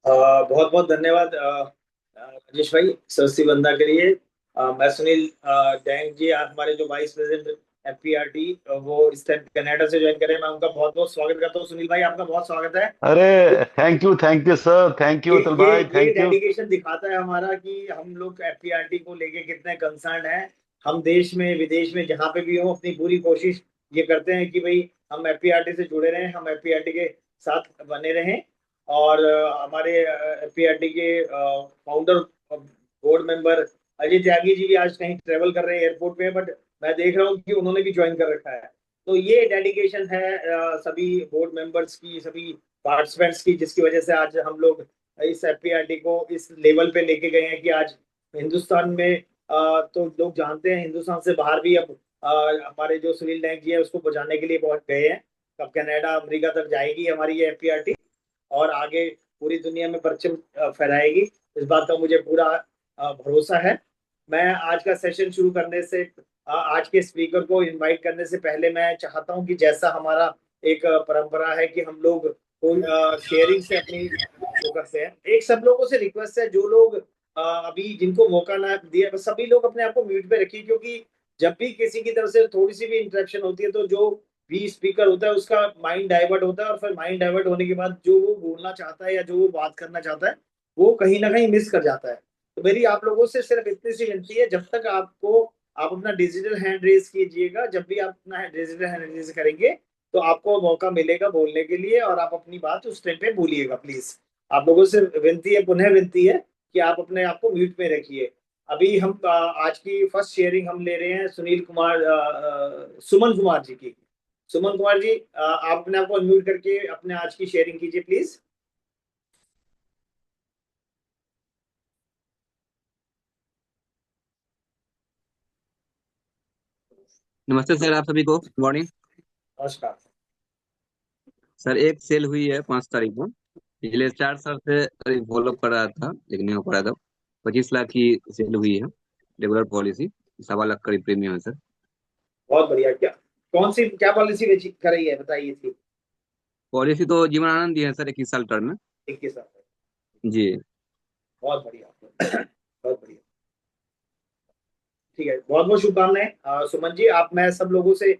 बहुत बहुत धन्यवाद राजेश भाई सस्ती बंदा के लिए। मैं सुनील जैन जी, आप हमारे जो वाइस प्रेसिडेंट एफपीआरटी वो इस टाइम कनाडा से ज्वाइन करें, मैं उनका बहुत बहुत स्वागत करता हूँ। सुनील भाई, आपका बहुत स्वागत है। अरे थैंक यू सर, थैंक ये यू अतुल ये भाई, ये थैंक यू। डेडिकेशन दिखाता है हमारा कि हम लोग एफपीआरटी को लेके कितने कंसर्न हैं। हम देश में विदेश में जहाँ पे भी हो अपनी पूरी कोशिश ये करते हैं कि भाई हम एफपीआरटी से जुड़े रहें, हम एफपीआरटी के साथ बने रहें। और हमारे एफपीआरटी के founder board member Ajay Tyagi ji भी आज कहीं ट्रेवल कर रहे हैं एयरपोर्ट पे, बट मैं देख रहा हूँ कि उन्होंने भी ज्वाइन कर रखा है। तो ये डेडिकेशन है सभी बोर्ड मेंबर्स की, सभी पार्टिसिपेंट्स की, जिसकी वजह से आज हम लोग इस एफपीआरटी को इस लेवल पे लेके गए हैं कि आज हिंदुस्तान में तो लोग जानते हैं, हिंदुस्तान से बाहर भी अब हमारे जो सुनील नायक जी है उसको बचाने के लिए पहुंच गए हैं। कब कनाडा अमेरिका तक जाएगी हमारी ये एफपीआरटी, और आगे पूरी दुनिया में परचम फहराएगी। इस बात का मुझे पूरा भरोसा है। मैं आज का सेशन शुरू करने से आज के स्पीकर को इनवाइट करने से पहले मैं चाहता हूं कि जैसा हमारा एक परंपरा है कि हम लोग कोई शेयरिंग से अपनी वो करते हैं। एक सब लोगों से रिक्वेस्ट है, जो लोग अभी जिनको मौका ना दिया, बस सभी लोग अपने आप को म्यूट पे रखिए, क्योंकि जब भी किसी की तरफ से थोड़ी सी भी इंटरप्शन होती है तो जो भी स्पीकर होता है उसका माइंड डाइवर्ट होता है, और फिर माइंड डाइवर्ट होने के बाद जो वो बोलना चाहता है या जो वो बात करना चाहता है वो कहीं ना कहीं मिस कर जाता है। तो मेरी आप लोगों से सिर्फ इतनी सी विनती है, जब तक आप अपना डिजिटल हैंड रेज कीजिएगा, जब भी आप अपना डिजिटल हैंड रेज करेंगे तो आपको मौका मिलेगा बोलने के लिए, और आप अपनी बात उस टाइम पे बोलिएगा प्लीज। आप लोगों से विनती है, पुनः विनती है कि आप अपने आप को म्यूट में रखिए। अभी हम आज की फर्स्ट शेयरिंग हम ले रहे हैं सुनील कुमार सुमन कुमार जी की। सुमन कुमार जी, आप अपने आप को अनम्यूट करके अपने आज की शेयरिंग कीजिए प्लीज। नमस्ते सर, आप सभी को गुड मॉर्निंग। नमस्कार। सर, एक सेल हुई है 5 तारीख को। पिछले 4 साल से करीब फॉलो कर रहा था लेकिन नहीं हो पा रहा था। 25 लाख की सेल हुई है। रेगुलर पॉलिसी 1.25 लाख करीब प्रीमियम है सर। बहुत बढ़िया। क्या कौन सी क्या पॉलिसी बेची कर रही है, बताइए इसकी। पॉलिसी तो जीवन आनंद ही है सर, 21 साल टर्म में। 21 साल। जी। बहुत बढ़िया। बहुत बढ़िया। ठीक है, बहुत बहुत शुभकामनाएं सुमन जी। आप मैं सब लोगों से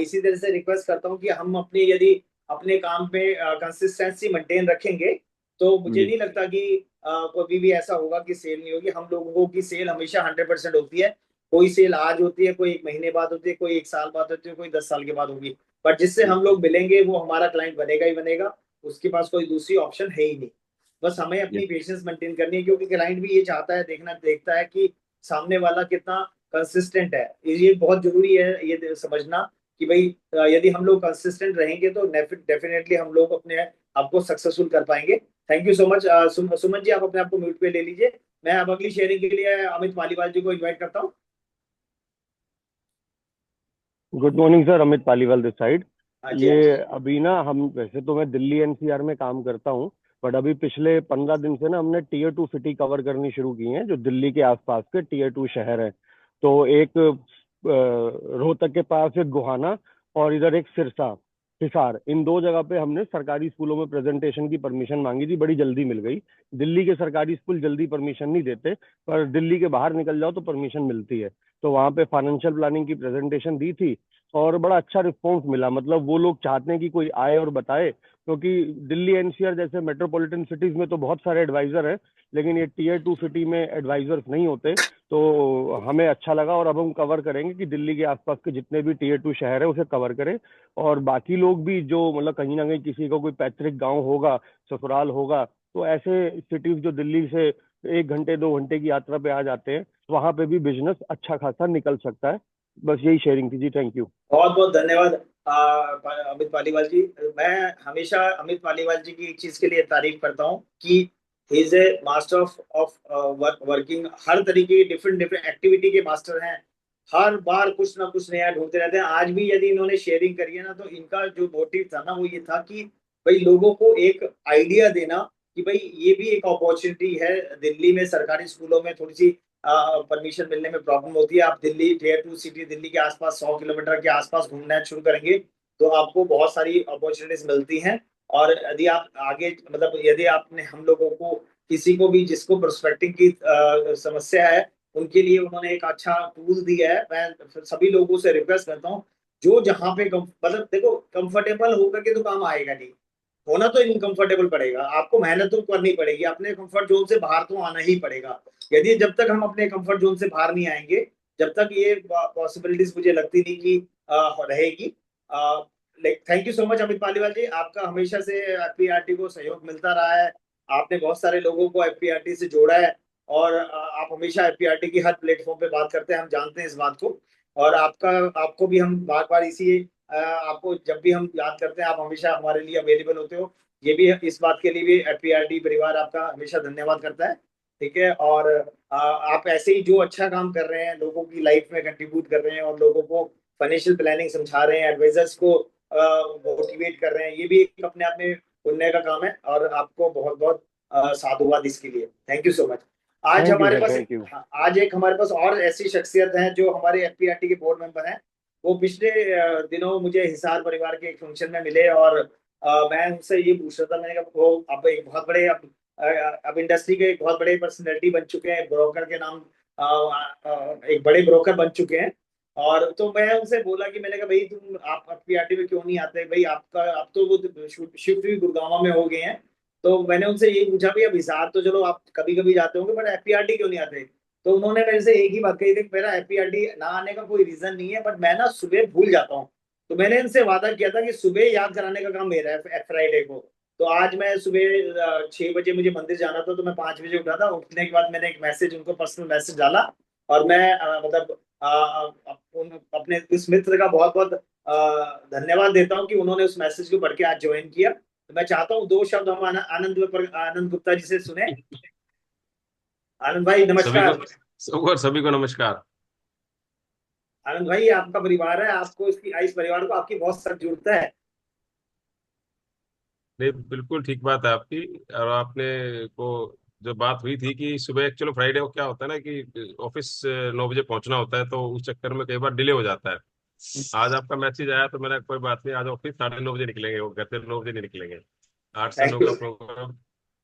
इसी तरह से रिक्वेस्ट करता हूं कि हम अपने यदि अपने काम पे कंसिस्टेंसी मेंटेन रखेंगे तो मुझे जी। नहीं लगता कि कभी भी ऐसा होगा कि सेल नहीं होगी। हम लोगों की सेल हमेशा 100% होती है। कोई सेल आज होती है, कोई 1 महीने बाद होती है, कोई 1 साल बाद होती है, कोई 10 साल के बाद होगी। बट जिससे हम लोग मिलेंगे वो हमारा क्लाइंट बनेगा ही बनेगा। उसके पास कोई दूसरी ऑप्शन है ही नहीं। बस हमें जी। अपनी पेशेंस मेंटेन करनी है, क्योंकि क्लाइंट भी ये चाहता है, देखता है कि सामने वाला कितना कंसिस्टेंट है। ये बहुत जरूरी है ये समझना कि भाई यदि हम लोग कंसिस्टेंट रहेंगे तो डेफिनेटली हम लोग अपने आप को सक्सेसफुल कर पाएंगे। Thank you so much. Suman ji, आप अपने आप को म्यूट पे ले लीजिए। मैं अब अगली शेयरिंग के लिए अमित पालीवाल जी को इन्वाइट करता हूँ। Good morning sir, Amit Paliwal this side. हाँ जी, हाँ ये जी। अभी ना हम वैसे तो मैं दिल्ली एनसीआर में काम करता हूँ, बट अभी पिछले 15 दिन से ना हमने टीयर 2 सिटी कवर करनी शुरू की है, जो दिल्ली के आसपास के टीयर 2 शहर हैं। तो एक रोहतक के पास एक गोहाना, और इधर एक सिरसा, हिसार, इन 2 जगह पे हमने सरकारी स्कूलों में प्रेजेंटेशन की परमिशन मांगी थी, बड़ी जल्दी मिल गई। दिल्ली के सरकारी स्कूल जल्दी परमिशन नहीं देते, पर दिल्ली के बाहर निकल जाओ तो परमिशन मिलती है। तो वहाँ पे फाइनेंशियल प्लानिंग की प्रेजेंटेशन दी थी, और बड़ा अच्छा रिस्पॉन्स मिला। मतलब वो लोग चाहते हैं कि कोई आए और बताए, क्योंकि दिल्ली एनसीआर जैसे मेट्रोपॉलिटन सिटीज में तो बहुत सारे एडवाइजर हैं, लेकिन ये टीयर 2 सिटी में एडवाइजर्स नहीं होते। तो हमें अच्छा लगा, और अब हम कवर करेंगे कि दिल्ली के आसपास के जितने भी टीयर 2 शहर है उसे कवर करें। और बाकी लोग भी जो मतलब कहीं ना कहीं किसी का कोई पैतृक गांव होगा, ससुराल होगा, तो ऐसे सिटीज जो दिल्ली से 1 घंटे 2 घंटे की यात्रा पे आ जाते हैं, वहां पे भी बिजनेस अच्छा खासा निकल सकता है। बस यही शेयरिंग थी जी, थैंक यू। बहुत बहुत धन्यवाद अमित पालीवाल जी। मैं हमेशा अमित पालीवाल जी की एक चीज के लिए तारीफ करता हूँ कि he is a master of working. हर तरीके की डिफरेंट डिफरेंट एक्टिविटी के मास्टर हैं। हर बार कुछ ना कुछ नया ढूंढते रहते हैं। आज भी यदि इन्होंने शेयरिंग करी है ना, तो इनका जो मोटिव था ना वो ये था कि भाई लोगों को एक आइडिया देना कि भाई ये भी एक अपॉर्चुनिटी है। दिल्ली में सरकारी स्कूलों में थोड़ी सी परमिशन मिलने में प्रॉब्लम होती है। आप दिल्ली टीयर 2 सिटी, दिल्ली के आसपास 100 किलोमीटर के आसपास घूमना शुरू करेंगे तो आपको बहुत सारी अपॉर्चुनिटीज मिलती हैं। और यदि आप आगे मतलब यदि आपने हम लोगों को किसी को भी जिसको प्रोस्पेक्टिंग की समस्या है उनके लिए उन्होंने एक अच्छा टूल दिया है। मैं सभी लोगों से रिक्वेस्ट करता हूँ जो जहाँ पे मतलब देखो कंफर्टेबल होकर के तो काम आएगा नहीं, होना तो इनकंफर्टेबल पड़ेगा, आपको मेहनत तो करनी पड़ेगी, अपने कंफर्ट जोन से बाहर तो आना ही पड़ेगा। यदि जब तक हम अपने कंफर्ट जोन से बाहर नहीं आएंगे, जब तक ये पॉसिबिलिटीज मुझे लगती नहीं कि रहेगी। Thank you so much Amit Paliwal ji, आपका हमेशा से एफपीआरटी को सहयोग मिलता रहा है। आपने बहुत सारे लोगों को एफपीआरटी से जोड़ा है और आप हमेशा एफपीआरटी की हर प्लेटफॉर्म पे बात करते हैं, हम जानते हैं इस बात को। और आपको भी हम बार बार इसी आपको जब भी हम याद करते हैं आप हमेशा हमारे लिए अवेलेबल होते हो। ये भी इस बात के लिए भी एफपीआरटी परिवार आपका हमेशा धन्यवाद करता है। ठीक है, और आप ऐसे ही जो अच्छा काम कर रहे हैं, लोगों की लाइफ में कंट्रीब्यूट कर रहे हैं और लोगों को फाइनेंशियल प्लानिंग समझा रहे हैं, एडवाइजर्स को मोटिवेट कर रहे हैं, ये भी एक अपने आप में पुण्य का काम है। और आपको बहुत बहुत साधुवाद इसके लिए, थैंक यू सो मच। आज थैंक यू हमारे सर, पास थैंक यू। आज एक हमारे पास और ऐसी शख्सियत है जो हमारे एफपीआरटी के बोर्ड मेंबर हैं। वो पिछले दिनों मुझे हिसार परिवार के एक फंक्शन में मिले और मैं उनसे ये पूछ रहा था, मैंने कहा वो अब एक बहुत बड़े अब इंडस्ट्री के एक बहुत बड़े पर्सनैलिटी बन चुके हैं, ब्रोकर के नाम एक बड़े ब्रोकर बन चुके हैं। और तो मैं उनसे बोला कि मैंने कहा भाई तुम आप एफपीआरटी में क्यों नहीं आते भाई, आपका अब तो वो शिफ्ट भी गुड़गांव में हो गए हैं। तो मैंने उनसे यही पूछा भाई अब हिसार तो चलो आप कभी कभी जाते होंगे बट एफपीआरटी क्यों नहीं आते। तो उन्होंने मेरे से एक ही बात कही थी, मेरा एफपीआरटी ना आने का कोई रीजन नहीं है बट मैं ना सुबह भूल जाता हूँ। तो मैंने इनसे वादा किया था कि सुबह याद कराने का काम मेरा है फ्राइडे को। तो आज मैं सुबह 6 बजे मुझे मंदिर जाना था तो मैं 5 बजे उठा था, उठने के बाद मैंने एक मैसेज उनको पर्सनल मैसेज डाला। और मैं मतलब अपने इस मित्र का बहुत बहुत धन्यवाद देता हूँ कि उन्होंने उस मैसेज को पढ़ के आज ज्वाइन किया। तो मैं चाहता हूँ दो शब्द हम आनंद गुप्ता जी से सुने। आनंद भाई सभी को नमस्कार। सभी को नमस्कार। आनंद भाई आपका परिवार है, आपको इस परिवार को आपकी बहुत सख्त जरूरत है। नहीं, बिल्कुल ठीक बात है आपकी। और आपने को जो बात हुई थी कि सुबह चलो फ्राइडे को क्या होता है ना कि ऑफिस 9 बजे पहुंचना होता है, तो उस चक्कर में कई बार डिले हो जाता है। आज आपका मैसेज आया तो मैंने कोई बात नहीं, आज ऑफिस 9:30 बजे निकलेंगे, वो घर से 9 बजे नहीं निकलेंगे। 8 से 9 थैंक यू। का प्रोग्राम,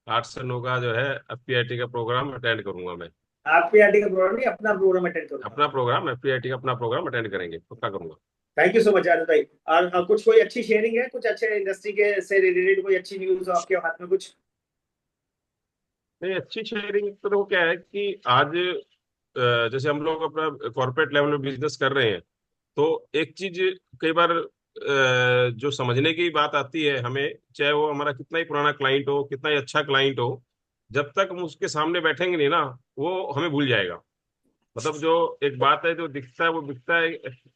8 से 9 का जो है एफपीआईटी का प्रोग्राम अटेंड करूंगा मैं। आपके आरटी का प्रोग्राम नहीं, अपना प्रोग्राम अटेंड करूंगा। अपना प्रोग्राम एफपीआईटी का अपना प्रोग्राम अटेंड करेंगे, पक्का करूंगा। थैंक यू सो मच आनंद भाई। और कुछ कोई अच्छी शेयरिंग है, कुछ अच्छे इंडस्ट्री के से रिलेटेड कोई अच्छी न्यूज हो आपके हाथ में कुछ। नहीं, अच्छी शेयरिंग तो देखो क्या है कि आज जैसे हम लोग अपना कॉर्पोरेट लेवल में बिजनेस कर रहे हैं, तो एक चीज कई बार जो समझने की बात आती है हमें, चाहे वो हमारा कितना ही पुराना क्लाइंट हो, कितना ही अच्छा क्लाइंट हो, जब तक हम उसके सामने बैठेंगे नहीं ना, वो हमें भूल जाएगा। मतलब जो एक बात है, जो दिखता है वो बिकता है,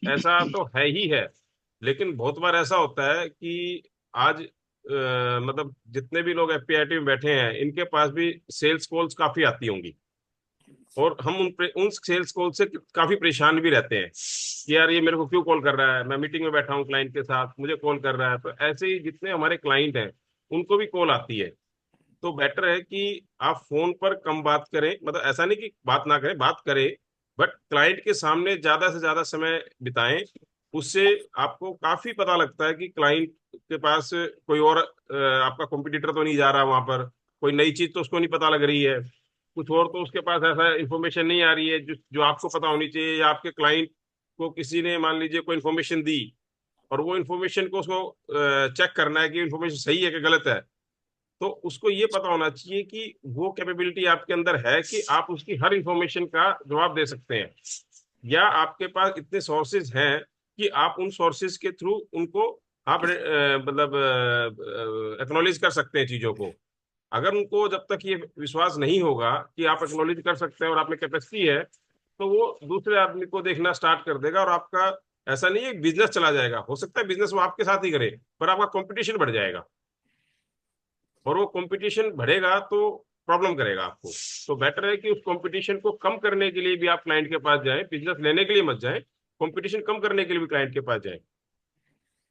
ऐसा तो है ही है। लेकिन बहुत बार ऐसा होता है कि आज मतलब जितने भी लोग एफपीआईटी में बैठे हैं, इनके पास भी सेल्स कॉल्स काफी आती होंगी, और हम उन सेल्स कॉल से काफी परेशान भी रहते हैं कि यार ये मेरे को क्यों कॉल कर रहा है, मैं मीटिंग में बैठा हूँ क्लाइंट के साथ, मुझे कॉल कर रहा है। तो ऐसे ही जितने हमारे क्लाइंट हैं उनको भी कॉल आती है। तो बेटर है कि आप फोन पर कम बात करें, मतलब ऐसा नहीं कि बात ना करें, बात करें, बट क्लाइंट के सामने ज्यादा से ज्यादा समय बिताएं। उससे आपको काफी पता लगता है कि क्लाइंट के पास कोई और आपका कॉम्पिटिटर तो नहीं जा रहा वहां पर, कोई नई चीज तो उसको नहीं पता लग रही है, कुछ और तो उसके पास ऐसा इंफॉर्मेशन नहीं आ रही है जो जो आपको पता होनी चाहिए, या आपके क्लाइंट को किसी ने मान लीजिए कोई इन्फॉर्मेशन दी, और वो इन्फॉर्मेशन को उसको चेक करना है कि इन्फॉर्मेशन सही है कि गलत है। तो उसको ये पता होना चाहिए कि वो कैपेबिलिटी आपके अंदर है कि आप उसकी हर इंफॉर्मेशन का जवाब दे सकते हैं, या आपके पास इतने सोर्सेज हैं कि आप उन सोर्सेज के थ्रू उनको आप मतलब एक्नॉलेज कर सकते हैं चीजों को। अगर उनको जब तक ये विश्वास नहीं होगा कि आप एक्नॉलेज कर सकते हैं और आप में कैपेसिटी है, तो वो दूसरे आदमी को देखना स्टार्ट कर देगा, और आपका ऐसा नहीं है बिजनेस चला जाएगा, हो सकता है बिजनेस वो आपके साथ ही करे, पर आपका कंपटीशन बढ़ जाएगा, और वो कंपटीशन बढ़ेगा तो प्रॉब्लम करेगा आपको। तो बेटर है कि उस कंपटीशन को कम करने के लिए भी आप क्लाइंट के पास जाएं, बिजनेस लेने के लिए मत जाएं, कंपटीशन कम करने के लिए भी क्लाइंट के पास जाएं।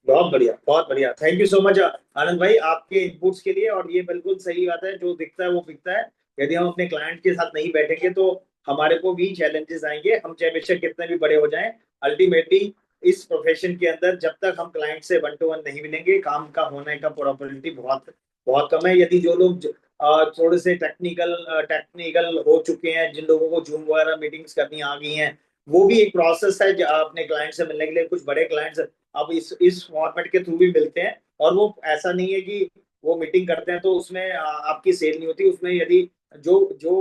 बहुत बढ़िया, बहुत बढ़िया, थैंक यू सो मच आनंद भाई आपके इनपुट्स के लिए। और ये बिल्कुल सही बात है, जो दिखता है वो बिकता है। यदि हम अपने क्लाइंट के साथ नहीं बैठेंगे तो हमारे को भी चैलेंजेस आएंगे, हम चाहे बेशक कितने भी बड़े हो जाएं। अल्टीमेटली इस प्रोफेशन के अंदर जब तक हम क्लाइंट से 1 to 1 नहीं मिलेंगे, काम का होने का प्रोबेबिलिटी बहुत बहुत कम है। यदि जो लोग थोड़े से टेक्निकल हो चुके हैं, जिन लोगों को जूम वगैरह मीटिंग्स करनी आ गई हैं, वो भी एक प्रोसेस है अपने क्लाइंट से मिलने के लिए। कुछ बड़े क्लाइंट्स अब इस फॉर्मेट के थ्रू भी मिलते हैं, और वो ऐसा नहीं है कि वो मीटिंग करते हैं तो उसमें आपकी सेल नहीं होती। उसमें यदि जो जो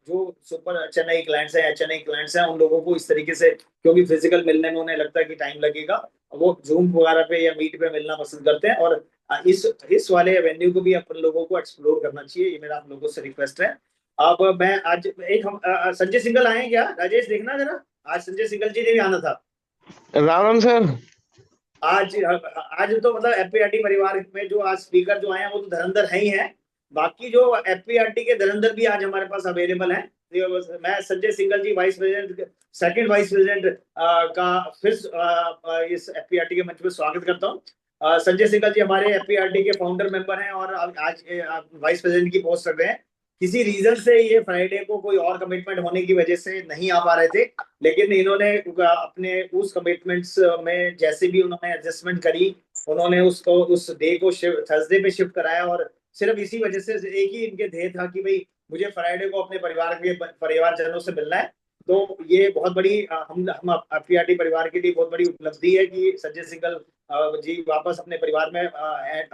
जो सुपर चेन्नई क्लाइंट्स हैं, चेन्नई क्लाइंट्स हैं, उन लोगों को इस तरीके से, क्योंकि फिजिकल मिलने में उन्हें लगता है कि टाइम लगेगा, वो जूम वगैरह पे या मीट पे मिलना पसंद करते हैं। और इस वाले एवेन्यू को भी अपन लोगों को एक्सप्लोर करना चाहिए, ये मेरा आप लोगों से रिक्वेस्ट है। अब मैं आज एक हम संजय सिंघल आए हैं क्या? राजेश देखना जरा, आज संजय सिंघल जी ने भी आना था। राम राम सर। आज आज तो मतलब एफपीआरटी परिवार में जो आज स्पीकर जो आए हैं वो तो धुरंधर है ही हैं। बाकी जो एफपीआरटी के धुरंधर भी आज हमारे पास अवेलेबल हैं। मैं Sanjay Singhal ji vice president, second vice president का फिर इस एफपीआरटी के मंच पर स्वागत करता हूँ। संजय सिंघल जी हमारे एफपीआरटी के फाउंडर मेंबर हैं और आज वाइस प्रेसिडेंट की पोस्ट कर रहे हैं। किसी रीजन से ये फ्राइडे को कोई और कमिटमेंट होने की वजह से नहीं आ पा रहे थे, लेकिन इन्होंने अपने उस कमिटमेंट्स में जैसे भी उन्होंने एडजस्टमेंट करी, उन्होंने उसको उस डे को थर्सडे पे शिफ्ट कराया। और सिर्फ इसी वजह से एक ही इनके ध्येय था कि भाई मुझे फ्राइडे को अपने परिवारजनों से मिलना है। तो ये बहुत बड़ी हम एफपीआरटी परिवार के लिए बहुत बड़ी उपलब्धि है कि संजय सिंघल जी वापस अपने परिवार में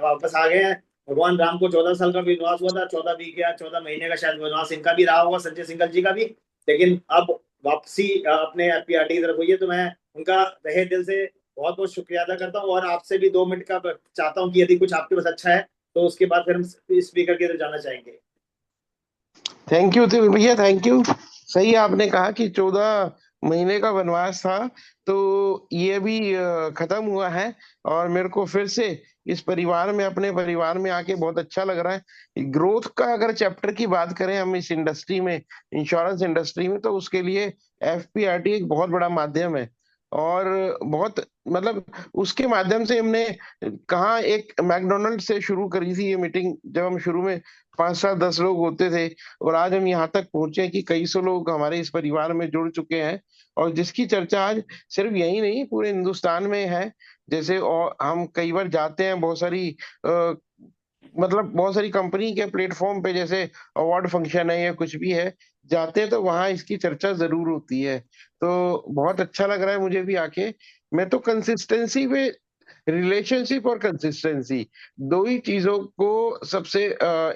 वापस आ गए हैं। भगवान राम को 14 साल का वनवास हुआ था, 14 भी गया, 14 महीने का शायद वनवास इनका भी रहा होगा, संजय सिंघल जी का भी। लेकिन अब वापसी अपने एफपीआरटी की तरफ हुई है, तो मैं उनका तहे दिल से बहुत बहुत शुक्रिया अदा करता हूँ। और आपसे भी 2 मिनट का चाहता हूँ कि यदि कुछ आपके पास अच्छा है तो उसके बाद फिर हम स्पीकर की तरफ जाना चाहेंगे। थैंक यू भैया, थैंक यू। सही आपने कहा कि 14 महीने का वनवास था, तो ये भी खत्म हुआ है और मेरे को फिर से इस परिवार में, अपने परिवार में आके बहुत अच्छा लग रहा है। ग्रोथ का अगर चैप्टर की बात करें हम इस इंडस्ट्री में, इंश्योरेंस इंडस्ट्री में, तो उसके लिए एफपीआरटी एक बहुत बड़ा माध्यम है। और बहुत मतलब उसके माध्यम से हमने कहा, एक मैकडोनल्ड से शुरू करी थी ये मीटिंग, जब हम शुरू में 5 7 10 लोग होते थे, और आज हम यहाँ तक पहुंचे कि कई सौ लोग हमारे इस परिवार में जुड़ चुके हैं, और जिसकी चर्चा आज सिर्फ यही नहीं पूरे हिंदुस्तान में है। जैसे और हम कई बार जाते हैं बहुत सारी मतलब बहुत सारी कंपनी के प्लेटफॉर्म पे, जैसे अवार्ड फंक्शन है या कुछ भी है, जाते हैं तो वहां इसकी चर्चा जरूर होती है। तो बहुत अच्छा लग रहा है मुझे भी आके। मैं तो कंसिस्टेंसी पे, रिलेशनशिप और कंसिस्टेंसी, दो ही चीजों को सबसे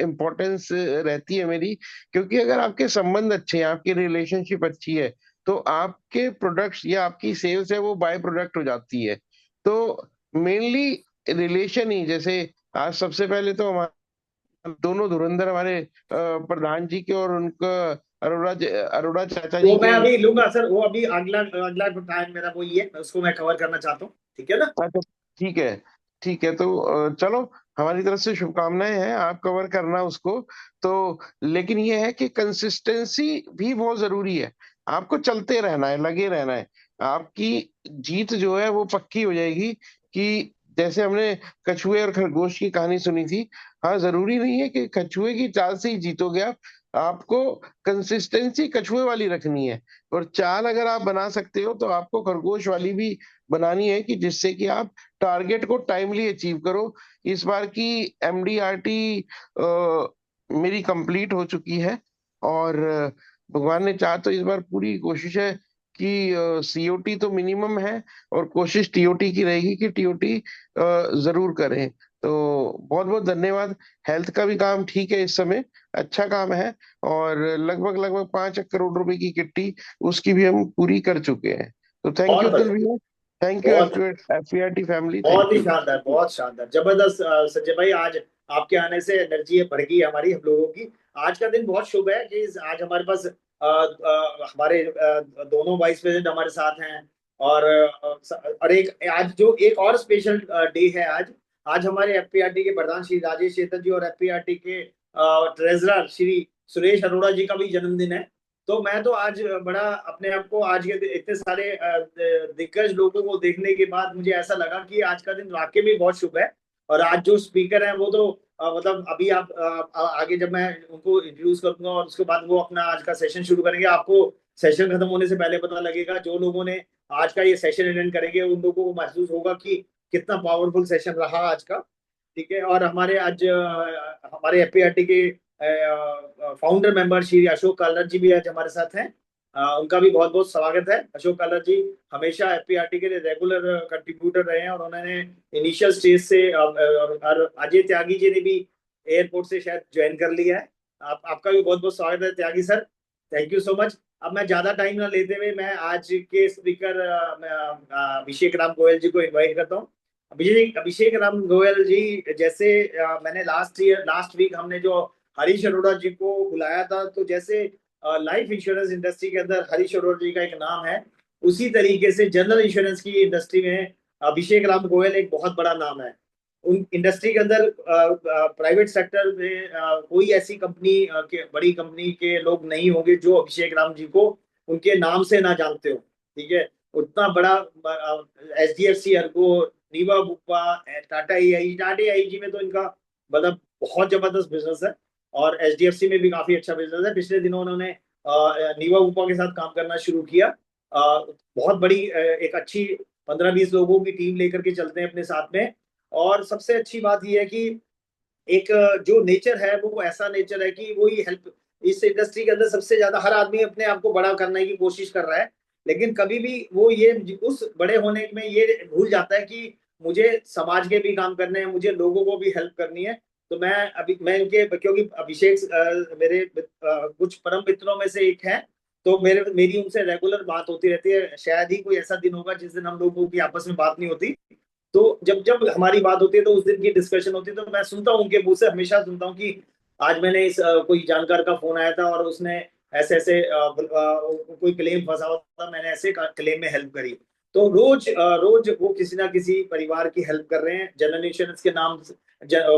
इम्पोर्टेंस रहती है मेरी। क्योंकि अगर आपके संबंध अच्छे हैं, आपकी रिलेशनशिप अच्छी है, तो आपके प्रोडक्ट्स या आपकी सेल्स है वो बाय प्रोडक्ट हो जाती है। तो मेनली रिलेशन ही, जैसे आज सबसे पहले तो हमारे दोनों धुरंधर हमारे प्रधान जी के और उनका अरोड़ा चाचा जी वो मैं के। अभी लूंगा सर, वो अभी अगला अगला टाइम मेरा वही है, उसको मैं कवर करना चाहता हूँ, ठीक है ना? अच्छा, ठीक है, ठीक है। तो चलो, हमारी तरफ से शुभकामनाएं हैं, आप कवर करना उसको। तो लेकिन ये है कि कंसिस्टेंसी भी बहुत जरूरी है। आपको चलते रहना है, लगे रहना है। आपकी जीत जो है वो पक्की हो जाएगी। कि जैसे हमने कछुए और खरगोश की कहानी सुनी थी, हाँ, जरूरी नहीं है कि कछुए की चाल से ही जीतोगे आप। आपको कंसिस्टेंसी कछुए वाली रखनी है, और चाल अगर आप बना सकते हो तो आपको खरगोश वाली भी बनानी है, कि जिससे कि आप टारगेट को टाइमली अचीव करो। इस बार की एमडीआरटी मेरी कंप्लीट हो चुकी है, और भगवान ने चाहा तो इस बार पूरी कोशिश है कि सीओटी तो मिनिमम है, और कोशिश टीओटी की रहेगी कि टीओटी जरूर करें। तो बहुत बहुत धन्यवाद। हेल्थ का भी काम ठीक है इस समय, अच्छा काम है, और लगभग लगभग 5 करोड़ रुपए की किट्टी उसकी भी हम पूरी कर चुके हैं। तो थैंक यू बहुत अतुल बढ़िया, भैया, थैंक यू बहुत एफपीआरटी फैमिली, बहुत थैंक ही यू। शानदार, बहुत शानदार, जबरदस्त। संजय भाई, आज आपके आने से एनर्जी बढ़ गई है हमारी, हम लोगों की। आज का दिन बहुत शुभ है कि आज हमारे पास हमारे दोनों वाइस प्रेसिडेंट हमारे साथ हैं। और एक आज जो एक और स्पेशल डे है आज। आज हमारे एफपीआरटी के प्रधान श्री राजेश चेतन जी और एफपीआरटी के ट्रेजरर श्री सुरेश अरोड़ा जी का भी जन्मदिन है। तो मैं तो आज बड़ा अपने आप को, आज के इतने सारे दिग्गज लोगों को देखने के बाद मुझे ऐसा लगा कि आज का दिन वाकई में बहुत शुभ है। और आज जो स्पीकर हैं वो तो मतलब अभी आप आगे जब मैं उनको इंट्रोड्यूस करूंगा और उसके बाद वो अपना आज का सेशन शुरू करेंगे, आपको सेशन खत्म होने से पहले पता लगेगा। जो लोगों ने आज का ये सेशन अटेंड करेंगे उन लोगों को महसूस होगा कि कितना पावरफुल सेशन रहा आज का। ठीक है, और हमारे आज हमारे एफपीआरटी के फाउंडर मेंबर श्री अशोक कालर जी भी आज हमारे साथ हैं। उनका भी बहुत बहुत स्वागत है। अशोक कालर जी हमेशा एफपीआरटी के रेगुलर कंट्रीब्यूटर रहे हैं और उन्होंने इनिशियल स्टेज से और अजय त्यागी जी ने भी एयरपोर्ट से शायद ज्वाइन कर लिया है। आपका भी बहुत बहुत स्वागत है Tyagi sir, thank you so much. अब मैं ज्यादा टाइम ना लेते हुए मैं आज के स्पीकर अभिषेक राम गोयल जी को इनवाइट करता हूँ। अभिषेक राम गोयल जी, जैसे मैंने लास्ट वीक हमने जो हरीश अरोड़ा जी को बुलाया था, तो जैसे लाइफ इंश्योरेंस इंडस्ट्री के अंदर हरीश अरोड़ा जी का एक नाम है, उसी तरीके से जनरल इंश्योरेंस की इंडस्ट्री में अभिषेक राम गोयल एक बहुत बड़ा नाम है। उन इंडस्ट्री के अंदर प्राइवेट सेक्टर में कोई ऐसी कंपनी के बड़ी कंपनी के लोग नहीं होंगे जो अभिषेक राम जी को उनके नाम से ना जानते हो। ठीक है, उतना बड़ा HDFC अर्गो, नीवा बुप्पा, टाटा AIG में तो इनका मतलब बहुत जबरदस्त बिजनेस है, और HDFC में भी काफी अच्छा बिजनेस है। पिछले दिनों उन्होंने नीवा बुप्पा के साथ काम करना शुरू किया। बहुत बड़ी एक अच्छी 15-20 लोगों की टीम लेकर के चलते हैं अपने साथ में। और सबसे अच्छी बात यह है कि एक जो नेचर है वो ऐसा नेचर है कि वो ही हेल्प, इस इंडस्ट्री के अंदर सबसे ज्यादा हर आदमी अपने आप को बड़ा करने की कोशिश कर रहा है, लेकिन कभी भी वो ये उस बड़े होने में ये भूल जाता है कि मुझे समाज के भी काम करने हैं, मुझे लोगों को भी हेल्प करनी है। तो मैं इनके, क्योंकि अभिषेक मेरे कुछ परम मित्रों में से एक है, तो मेरी उनसे रेगुलर बात होती रहती है। शायद ही कोई ऐसा दिन होगा जिस दिन हम लोगों की आपस में बात नहीं होती। तो जब जब हमारी बात होती है तो उस दिन की डिस्कशन होती है, तो मैं सुनता हूँ उनके मुंह से, हमेशा सुनता हूँ कि आज मैंने इस कोई जानकार का फोन आया था और उसने ऐसे ऐसे कोई क्लेम फंसा हुआ था, मैंने ऐसे क्लेम में हेल्प करी। तो रोज वो किसी ना किसी परिवार की हेल्प कर रहे हैं। जनरल इंश्योरेंस के नाम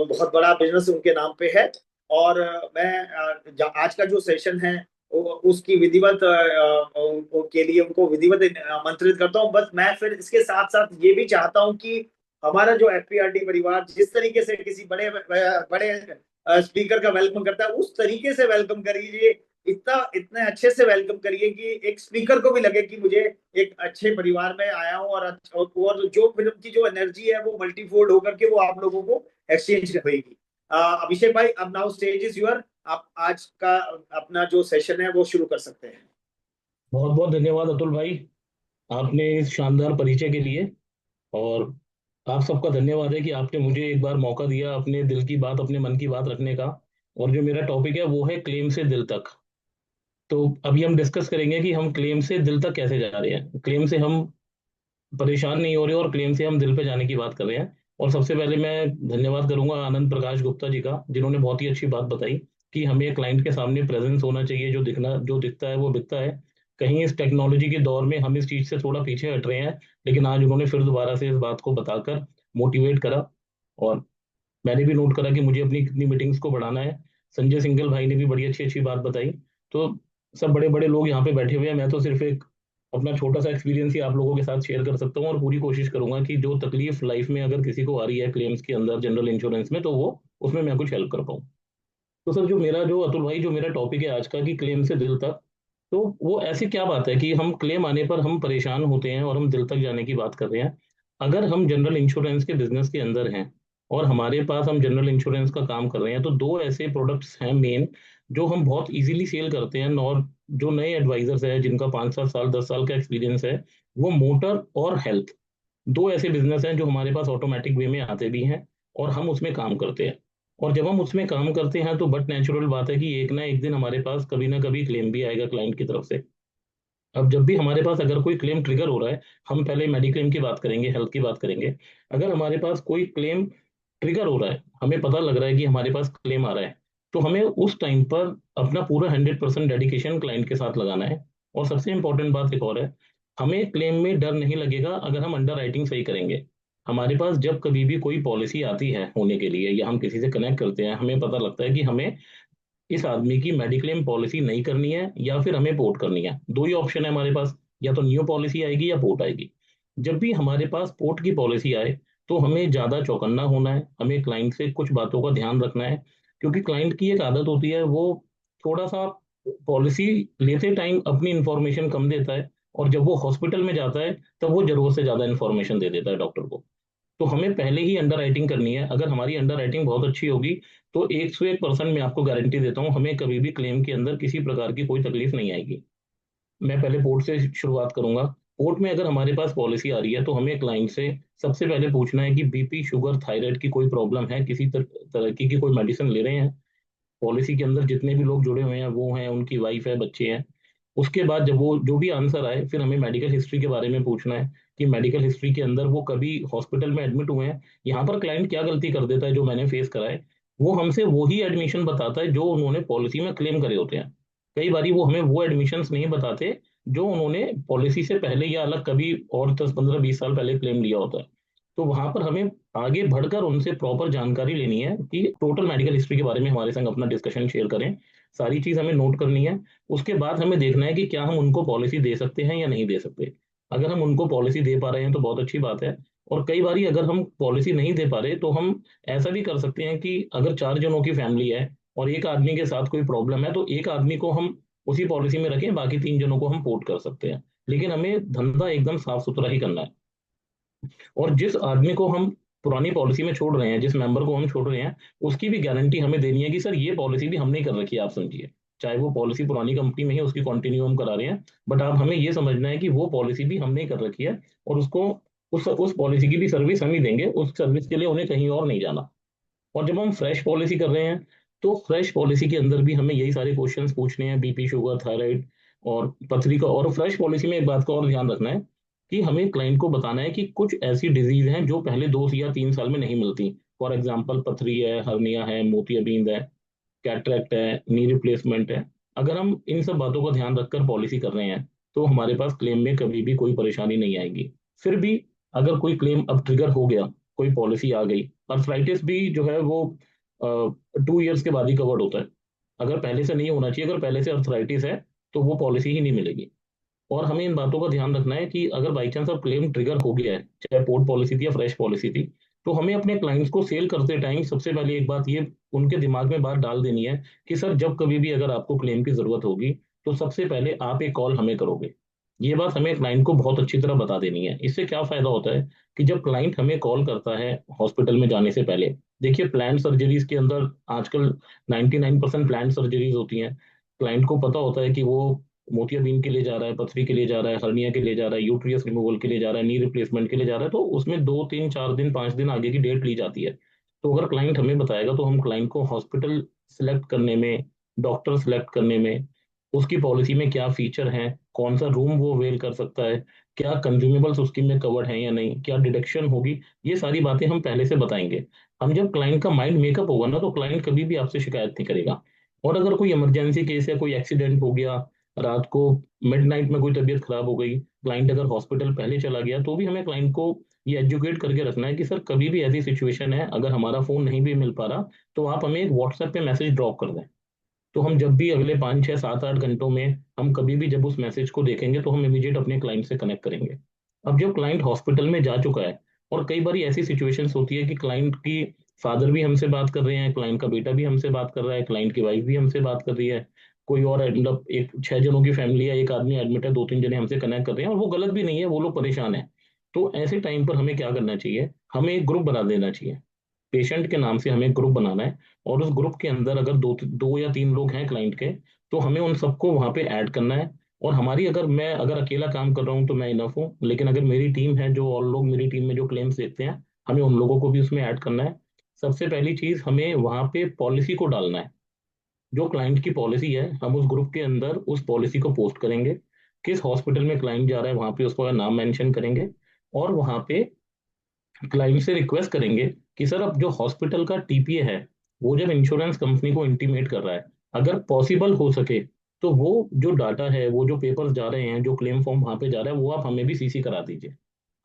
बहुत बड़ा बिजनेस उनके नाम पे है। और मैं आज का जो सेशन है उसकी विधिवत के लिए उनको विधिवत आमंत्रित करता हूँ। बस मैं फिर इसके साथ साथ ये भी चाहता हूँ कि हमारा जो एफपीआरटी परिवार जिस तरीके से किसी बड़े बड़े स्पीकर का वेलकम करता है, उस तरीके से वेलकम करिए, इतने अच्छे से वेलकम करिए कि एक स्पीकर को भी लगे कि मुझे एक अच्छे परिवार में आया हूँ, और जो फिल्म की जो एनर्जी है वो मल्टीफोल्ड होकर के वो आप लोगों को एक्सचेंज करेगी। अभिषेक भाई, अब नाउ स्टेज इज योर, आप आज का अपना जो सेशन है वो शुरू कर सकते हैं। बहुत बहुत धन्यवाद अतुल भाई, आपने इस शानदार परिचय के लिए। और आप सबका धन्यवाद है कि आपने मुझे एक बार मौका दिया अपने दिल की बात, अपने मन की बात रखने का। और जो मेरा टॉपिक है वो है क्लेम से दिल तक। तो अभी हम डिस्कस करेंगे कि हम क्लेम से दिल तक कैसे जा रहे हैं, क्लेम से हम परेशान नहीं हो रहे और क्लेम से हम दिल पे जाने की बात कर रहे हैं। और सबसे पहले मैं धन्यवाद करूंगा आनंद प्रकाश गुप्ता जी का, जिन्होंने बहुत ही अच्छी बात बताई कि हमें क्लाइंट के सामने प्रेजेंस होना चाहिए, जो दिखता है वो बिकता है। कहीं इस टेक्नोलॉजी के दौर में हम इस चीज से थोड़ा पीछे हट रहे हैं, लेकिन आज उन्होंने फिर दोबारा से इस बात को बताकर मोटिवेट करा। और मैंने भी नोट करा कि मुझे अपनी कितनी मीटिंग्स को बढ़ाना है। संजय सिंगल भाई ने भी बड़ी अच्छी अच्छी बात बताई। तो सब बड़े बड़े लोग यहाँ पे बैठे हुए हैं, मैं तो सिर्फ एक अपना छोटा सा एक्सपीरियंस ही आप लोगों के साथ शेयर कर सकता हूँ। और पूरी कोशिश करूंगा कि जो तकलीफ लाइफ में अगर किसी को आ रही है क्लेम्स के अंदर, जनरल इंश्योरेंस में, तो वो उसमें मैं कुछ हेल्प कर पाऊँ। तो सर, जो अतुल भाई, जो मेरा टॉपिक है आज का कि क्लेम से दिल तक, तो वो ऐसी क्या बात है कि हम क्लेम आने पर हम परेशान होते हैं और हम दिल तक जाने की बात कर रहे हैं। अगर हम जनरल इंश्योरेंस के बिजनेस के अंदर हैं और हमारे पास हम जनरल इंश्योरेंस का काम कर रहे हैं, तो दो ऐसे प्रोडक्ट्स हैं मेन जो हम बहुत इजीली सेल करते हैं। और जो नए एडवाइजर्स हैं जिनका 5-7 साल 10 साल का एक्सपीरियंस है, वो मोटर और हेल्थ, दो ऐसे बिजनेस हैं जो हमारे पास ऑटोमेटिक वे में आते भी हैं और हम उसमें काम करते हैं। और जब हम उसमें काम करते हैं तो बट नेचुरल बात है कि एक ना एक दिन हमारे पास कभी ना कभी क्लेम भी आएगा क्लाइंट की तरफ से। अब जब भी हमारे पास अगर कोई क्लेम ट्रिगर हो रहा है, हम पहले मेडिक्लेम की बात करेंगे, हेल्थ की बात करेंगे। अगर हमारे पास कोई क्लेम ट्रिगर हो रहा है, हमें पता लग रहा है कि हमारे पास क्लेम आ रहा है, तो हमें उस टाइम पर अपना पूरा 100% डेडिकेशन क्लाइंट के साथ लगाना है। और सबसे इंपॉर्टेंट बात एक और है, हमें क्लेम में डर नहीं लगेगा अगर हम अंडर राइटिंग सही करेंगे। हमारे पास जब कभी भी कोई पॉलिसी आती है होने के लिए, या हम किसी से कनेक्ट करते हैं, हमें पता लगता है कि हमें इस आदमी की मेडिक्लेम पॉलिसी नहीं करनी है या फिर हमें पोर्ट करनी है। दो ही ऑप्शन है हमारे पास, या तो न्यू पॉलिसी आएगी या पोर्ट आएगी। जब भी हमारे पास पोर्ट की पॉलिसी आए तो हमें ज़्यादा चौकन्ना होना है, हमें क्लाइंट से कुछ बातों का ध्यान रखना है। क्योंकि क्लाइंट की एक आदत होती है, वो थोड़ा सा पॉलिसी लेते टाइम अपनी इंफॉर्मेशन कम देता है और जब वो हॉस्पिटल में जाता है तब वो जरूरत से ज्यादा इन्फॉर्मेशन दे देता है डॉक्टर को। तो हमें पहले ही अंडर राइटिंग करनी है। अगर हमारी अंडर राइटिंग बहुत अच्छी होगी तो 101% मैं आपको गारंटी देता हूँ, हमें कभी भी क्लेम के अंदर किसी प्रकार की कोई तकलीफ नहीं आएगी। मैं पहले पोर्ट से शुरुआत करूंगा। पोर्ट में अगर हमारे पास पॉलिसी आ रही है तो हमें क्लाइंट से सबसे पहले पूछना है कि बीपी, शुगर, थायराइड की कोई प्रॉब्लम है, किसी तरह की कोई मेडिसिन ले रहे हैं। पॉलिसी के अंदर जितने भी लोग जुड़े हुए हैं वो हैं, उनकी वाइफ है, बच्चे हैं। उसके बाद जब वो जो भी आंसर आए, फिर हमें मेडिकल हिस्ट्री के बारे में पूछना है कि मेडिकल हिस्ट्री के अंदर वो कभी हॉस्पिटल में एडमिट हुए हैं। यहाँ पर क्लाइंट क्या गलती कर देता है जो मैंने फेस करा है, वो हमसे वही एडमिशन बताता है जो उन्होंने पॉलिसी में क्लेम करे होते हैं। कई बार वो हमें वो एडमिशन नहीं बताते जो उन्होंने पॉलिसी से पहले या अलग कभी और 10, 15, 20 साल पहले क्लेम लिया होता है। तो वहां पर हमें आगे बढ़कर उनसे प्रॉपर जानकारी लेनी है कि टोटल मेडिकल हिस्ट्री के बारे में हमारे संग अपना डिस्कशन शेयर करें। सारी चीज हमें नोट करनी है। उसके बाद हमें देखना है कि क्या हम उनको पॉलिसी दे सकते हैं या नहीं दे सकते। अगर हम उनको पॉलिसी दे पा रहे हैं तो बहुत अच्छी बात है। और कई बार अगर हम पॉलिसी नहीं दे पा रहे तो हम ऐसा भी कर सकते हैं कि अगर 4 जनों की फैमिली है और एक आदमी के साथ कोई प्रॉब्लम है तो एक आदमी को हम उसी पॉलिसी में रखें, बाकी 3 जनों को हम पोर्ट कर सकते हैं। लेकिन हमें धंधा एकदम साफ सुथरा ही करना है। और जिस आदमी को हम पुरानी पॉलिसी में छोड़ रहे हैं, जिस मेंबर को हम छोड़ रहे हैं, उसकी भी गारंटी हमें देनी है कि सर ये पॉलिसी भी हमने कर रखी है, आप समझिए। चाहे वो पॉलिसी पुरानी कंपनी में ही उसकी कंटिन्यू हम करा रहे हैं, बट आप हमें ये समझना है कि वो पॉलिसी भी हमने कर रखी है और उसको उस पॉलिसी की भी सर्विस हम ही देंगे। उस सर्विस के लिए उन्हें कहीं और नहीं जाना। और जब हम फ्रेश पॉलिसी कर रहे हैं तो फ्रेश पॉलिसी के अंदर भी हमें यही सारे क्वेश्चंस पूछने हैं, बीपी, शुगर, थायराइड और पथरी का। और फ्रेश पॉलिसी में एक बात का और ध्यान रखना है कि हमें क्लाइंट को बताना है कि कुछ ऐसी डिजीज हैं जो पहले 2 या 3 साल में नहीं मिलती। फॉर एग्जाम्पल पथरी है, हर्निया है, मोतियाबिंद है, कैटरेक्ट है, नी रिप्लेसमेंट है। अगर हम इन सब बातों का ध्यान रखकर पॉलिसी कर रहे हैं तो हमारे पास क्लेम में कभी भी कोई परेशानी नहीं आएगी। फिर भी अगर कोई क्लेम अब ट्रिगर हो गया, कोई पॉलिसी आ गई, अर्थराइटिस भी जो है वो 2 ईयर्स के बाद ही कवर्ड होता है। अगर पहले से नहीं होना चाहिए, अगर पहले से अर्थराइटिस है तो वो पॉलिसी ही नहीं मिलेगी। और हमें इन बातों का ध्यान रखना है कि अगर बाई चांस अब क्लेम ट्रिगर हो गया है, चाहे पोर्ट पॉलिसी थी या फ्रेश पॉलिसी थी, तो हमें अपने क्लाइंट्स को सेल करते टाइम सबसे पहले एक बात ये उनके दिमाग में बात डाल देनी है कि सर जब कभी भी अगर आपको क्लेम की जरूरत होगी तो सबसे पहले आप एक कॉल हमें करोगे। ये बात हमें क्लाइंट को बहुत अच्छी तरह बता देनी है। इससे क्या फायदा होता है कि जब क्लाइंट हमें कॉल करता है हॉस्पिटल में जाने से पहले, देखिए प्लान सर्जरीज के अंदर आजकल 99% प्लान सर्जरीज होती हैं। क्लाइंट को पता होता है कि वो मोतियाबिंद के लिए जा रहा है, पथरी के लिए जा रहा है, हर्निया के लिए जा रहा है, यूट्रियस रिमूवल के लिए जा रहा है, नी रिप्लेसमेंट के लिए जा रहा है, तो उसमें 2, 3, 4 दिन, 5 दिन आगे की डेट ली जाती है। तो अगर क्लाइंट हमें बताएगा तो हम क्लाइंट को हॉस्पिटल सिलेक्ट करने में, डॉक्टर सिलेक्ट करने में, उसकी पॉलिसी में क्या फीचर हैं, कौन सा रूम वो अवेल कर सकता है, क्या कंज्यूमेबल्स उसकी में कवर्ड हैं या नहीं, क्या डिडक्शन होगी, ये सारी बातें हम पहले से बताएंगे। हम जब क्लाइंट का माइंड मेकअप होगा ना तो क्लाइंट कभी भी आपसे शिकायत नहीं करेगा। और अगर कोई इमरजेंसी केस या कोई एक्सीडेंट हो गया, रात को मिडनाइट में कोई तबीयत खराब हो गई, क्लाइंट अगर हॉस्पिटल पहले चला गया, तो भी हमें क्लाइंट को ये एजुकेट करके रखना है कि सर कभी भी ऐसी सिचुएशन है, अगर हमारा फोन नहीं भी मिल पा रहा तो आप हमें एक व्हाट्सएप पे मैसेज ड्रॉप कर दें। तो हम जब भी अगले 5, 6, 7, 8 घंटों में हम कभी भी जब उस मैसेज को देखेंगे तो हम इमीडिएट अपने क्लाइंट से कनेक्ट करेंगे। अब जब क्लाइंट हॉस्पिटल में जा चुका है, और कई बार ऐसी सिचुएशंस होती है कि क्लाइंट की फादर भी हमसे बात कर रहे हैं, क्लाइंट का बेटा भी हमसे बात कर रहा है, क्लाइंट की वाइफ भी हमसे बात कर रही है, कोई और मतलब एक 6 जनों की फैमिली है, एक आदमी एडमिट है, 2, 3 जने हमसे कनेक्ट कर रहे हैं और वो गलत भी नहीं है, वो लोग परेशान है। तो ऐसे टाइम पर हमें क्या करना चाहिए, हमें एक ग्रुप बना देना चाहिए। पेशेंट के नाम से हमें ग्रुप बनाना है और उस ग्रुप के अंदर अगर 2 या 3 लोग हैं क्लाइंट के, तो हमें उन सबको वहां पे ऐड करना है। और हमारी अगर अकेला काम कर रहा हूँ तो मैं इनफ हूँ, लेकिन अगर मेरी टीम है, जो और लोग मेरी टीम में जो क्लेम्स देखते हैं, हमें उन लोगों को भी उसमें ऐड करना है। सबसे पहली चीज हमें वहां पे पॉलिसी को डालना है। जो क्लाइंट की पॉलिसी है हम उस ग्रुप के अंदर उस पॉलिसी को पोस्ट करेंगे। किस हॉस्पिटल में क्लाइंट जा रहा है वहां पे उसका नाम मेंशन करेंगे। और वहां पे क्लाइंट से रिक्वेस्ट करेंगे कि सर अब जो हॉस्पिटल का टीपीए है, वो जब इंश्योरेंस कंपनी को इंटीमेट कर रहा है, अगर पॉसिबल हो सके तो वो जो डाटा है, वो जो पेपर्स जा रहे हैं, जो क्लेम फॉर्म वहां पे जा रहा है, वो आप हमें भी सीसी करा दीजिए।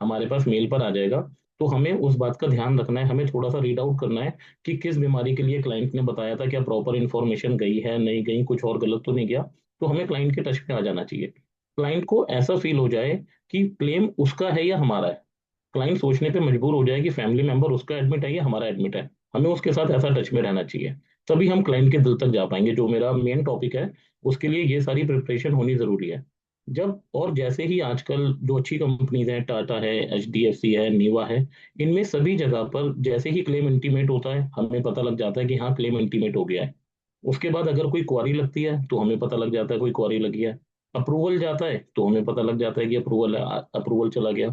हमारे पास मेल पर आ जाएगा। तो हमें उस बात का ध्यान रखना है, हमें थोड़ा सा रीड आउट करना है कि किस बीमारी के लिए क्लाइंट ने बताया था, क्या प्रॉपर इन्फॉर्मेशन गई है, नहीं गई, कुछ और गलत तो नहीं गया। तो हमें क्लाइंट के टच में आ जाना चाहिए। क्लाइंट को ऐसा फील हो जाए कि क्लेम उसका है या हमारा है। क्लाइंट सोचने पे मजबूर हो जाए कि फैमिली मेंबर उसका एडमिट है या हमारा एडमिट है। हमें उसके साथ ऐसा टच में रहना चाहिए, तभी हम क्लाइंट के दिल तक जा पाएंगे। जो मेरा मेन टॉपिक है उसके लिए ये सारी प्रिपरेशन होनी जरूरी है। जब और जैसे ही आजकल जो अच्छी कंपनीज हैं, टाटा है, एचडीएफसी है, नीवा है, इनमें सभी जगह पर जैसे ही क्लेम इंटीमेट होता है हमें पता लग जाता है कि हाँ क्लेम इंटीमेट हो गया है। उसके बाद अगर कोई क्वारी लगती है तो हमें पता लग जाता है कोई क्वारी लगी है। अप्रूवल जाता है तो हमें पता लग जाता है कि अप्रूवल चला गया।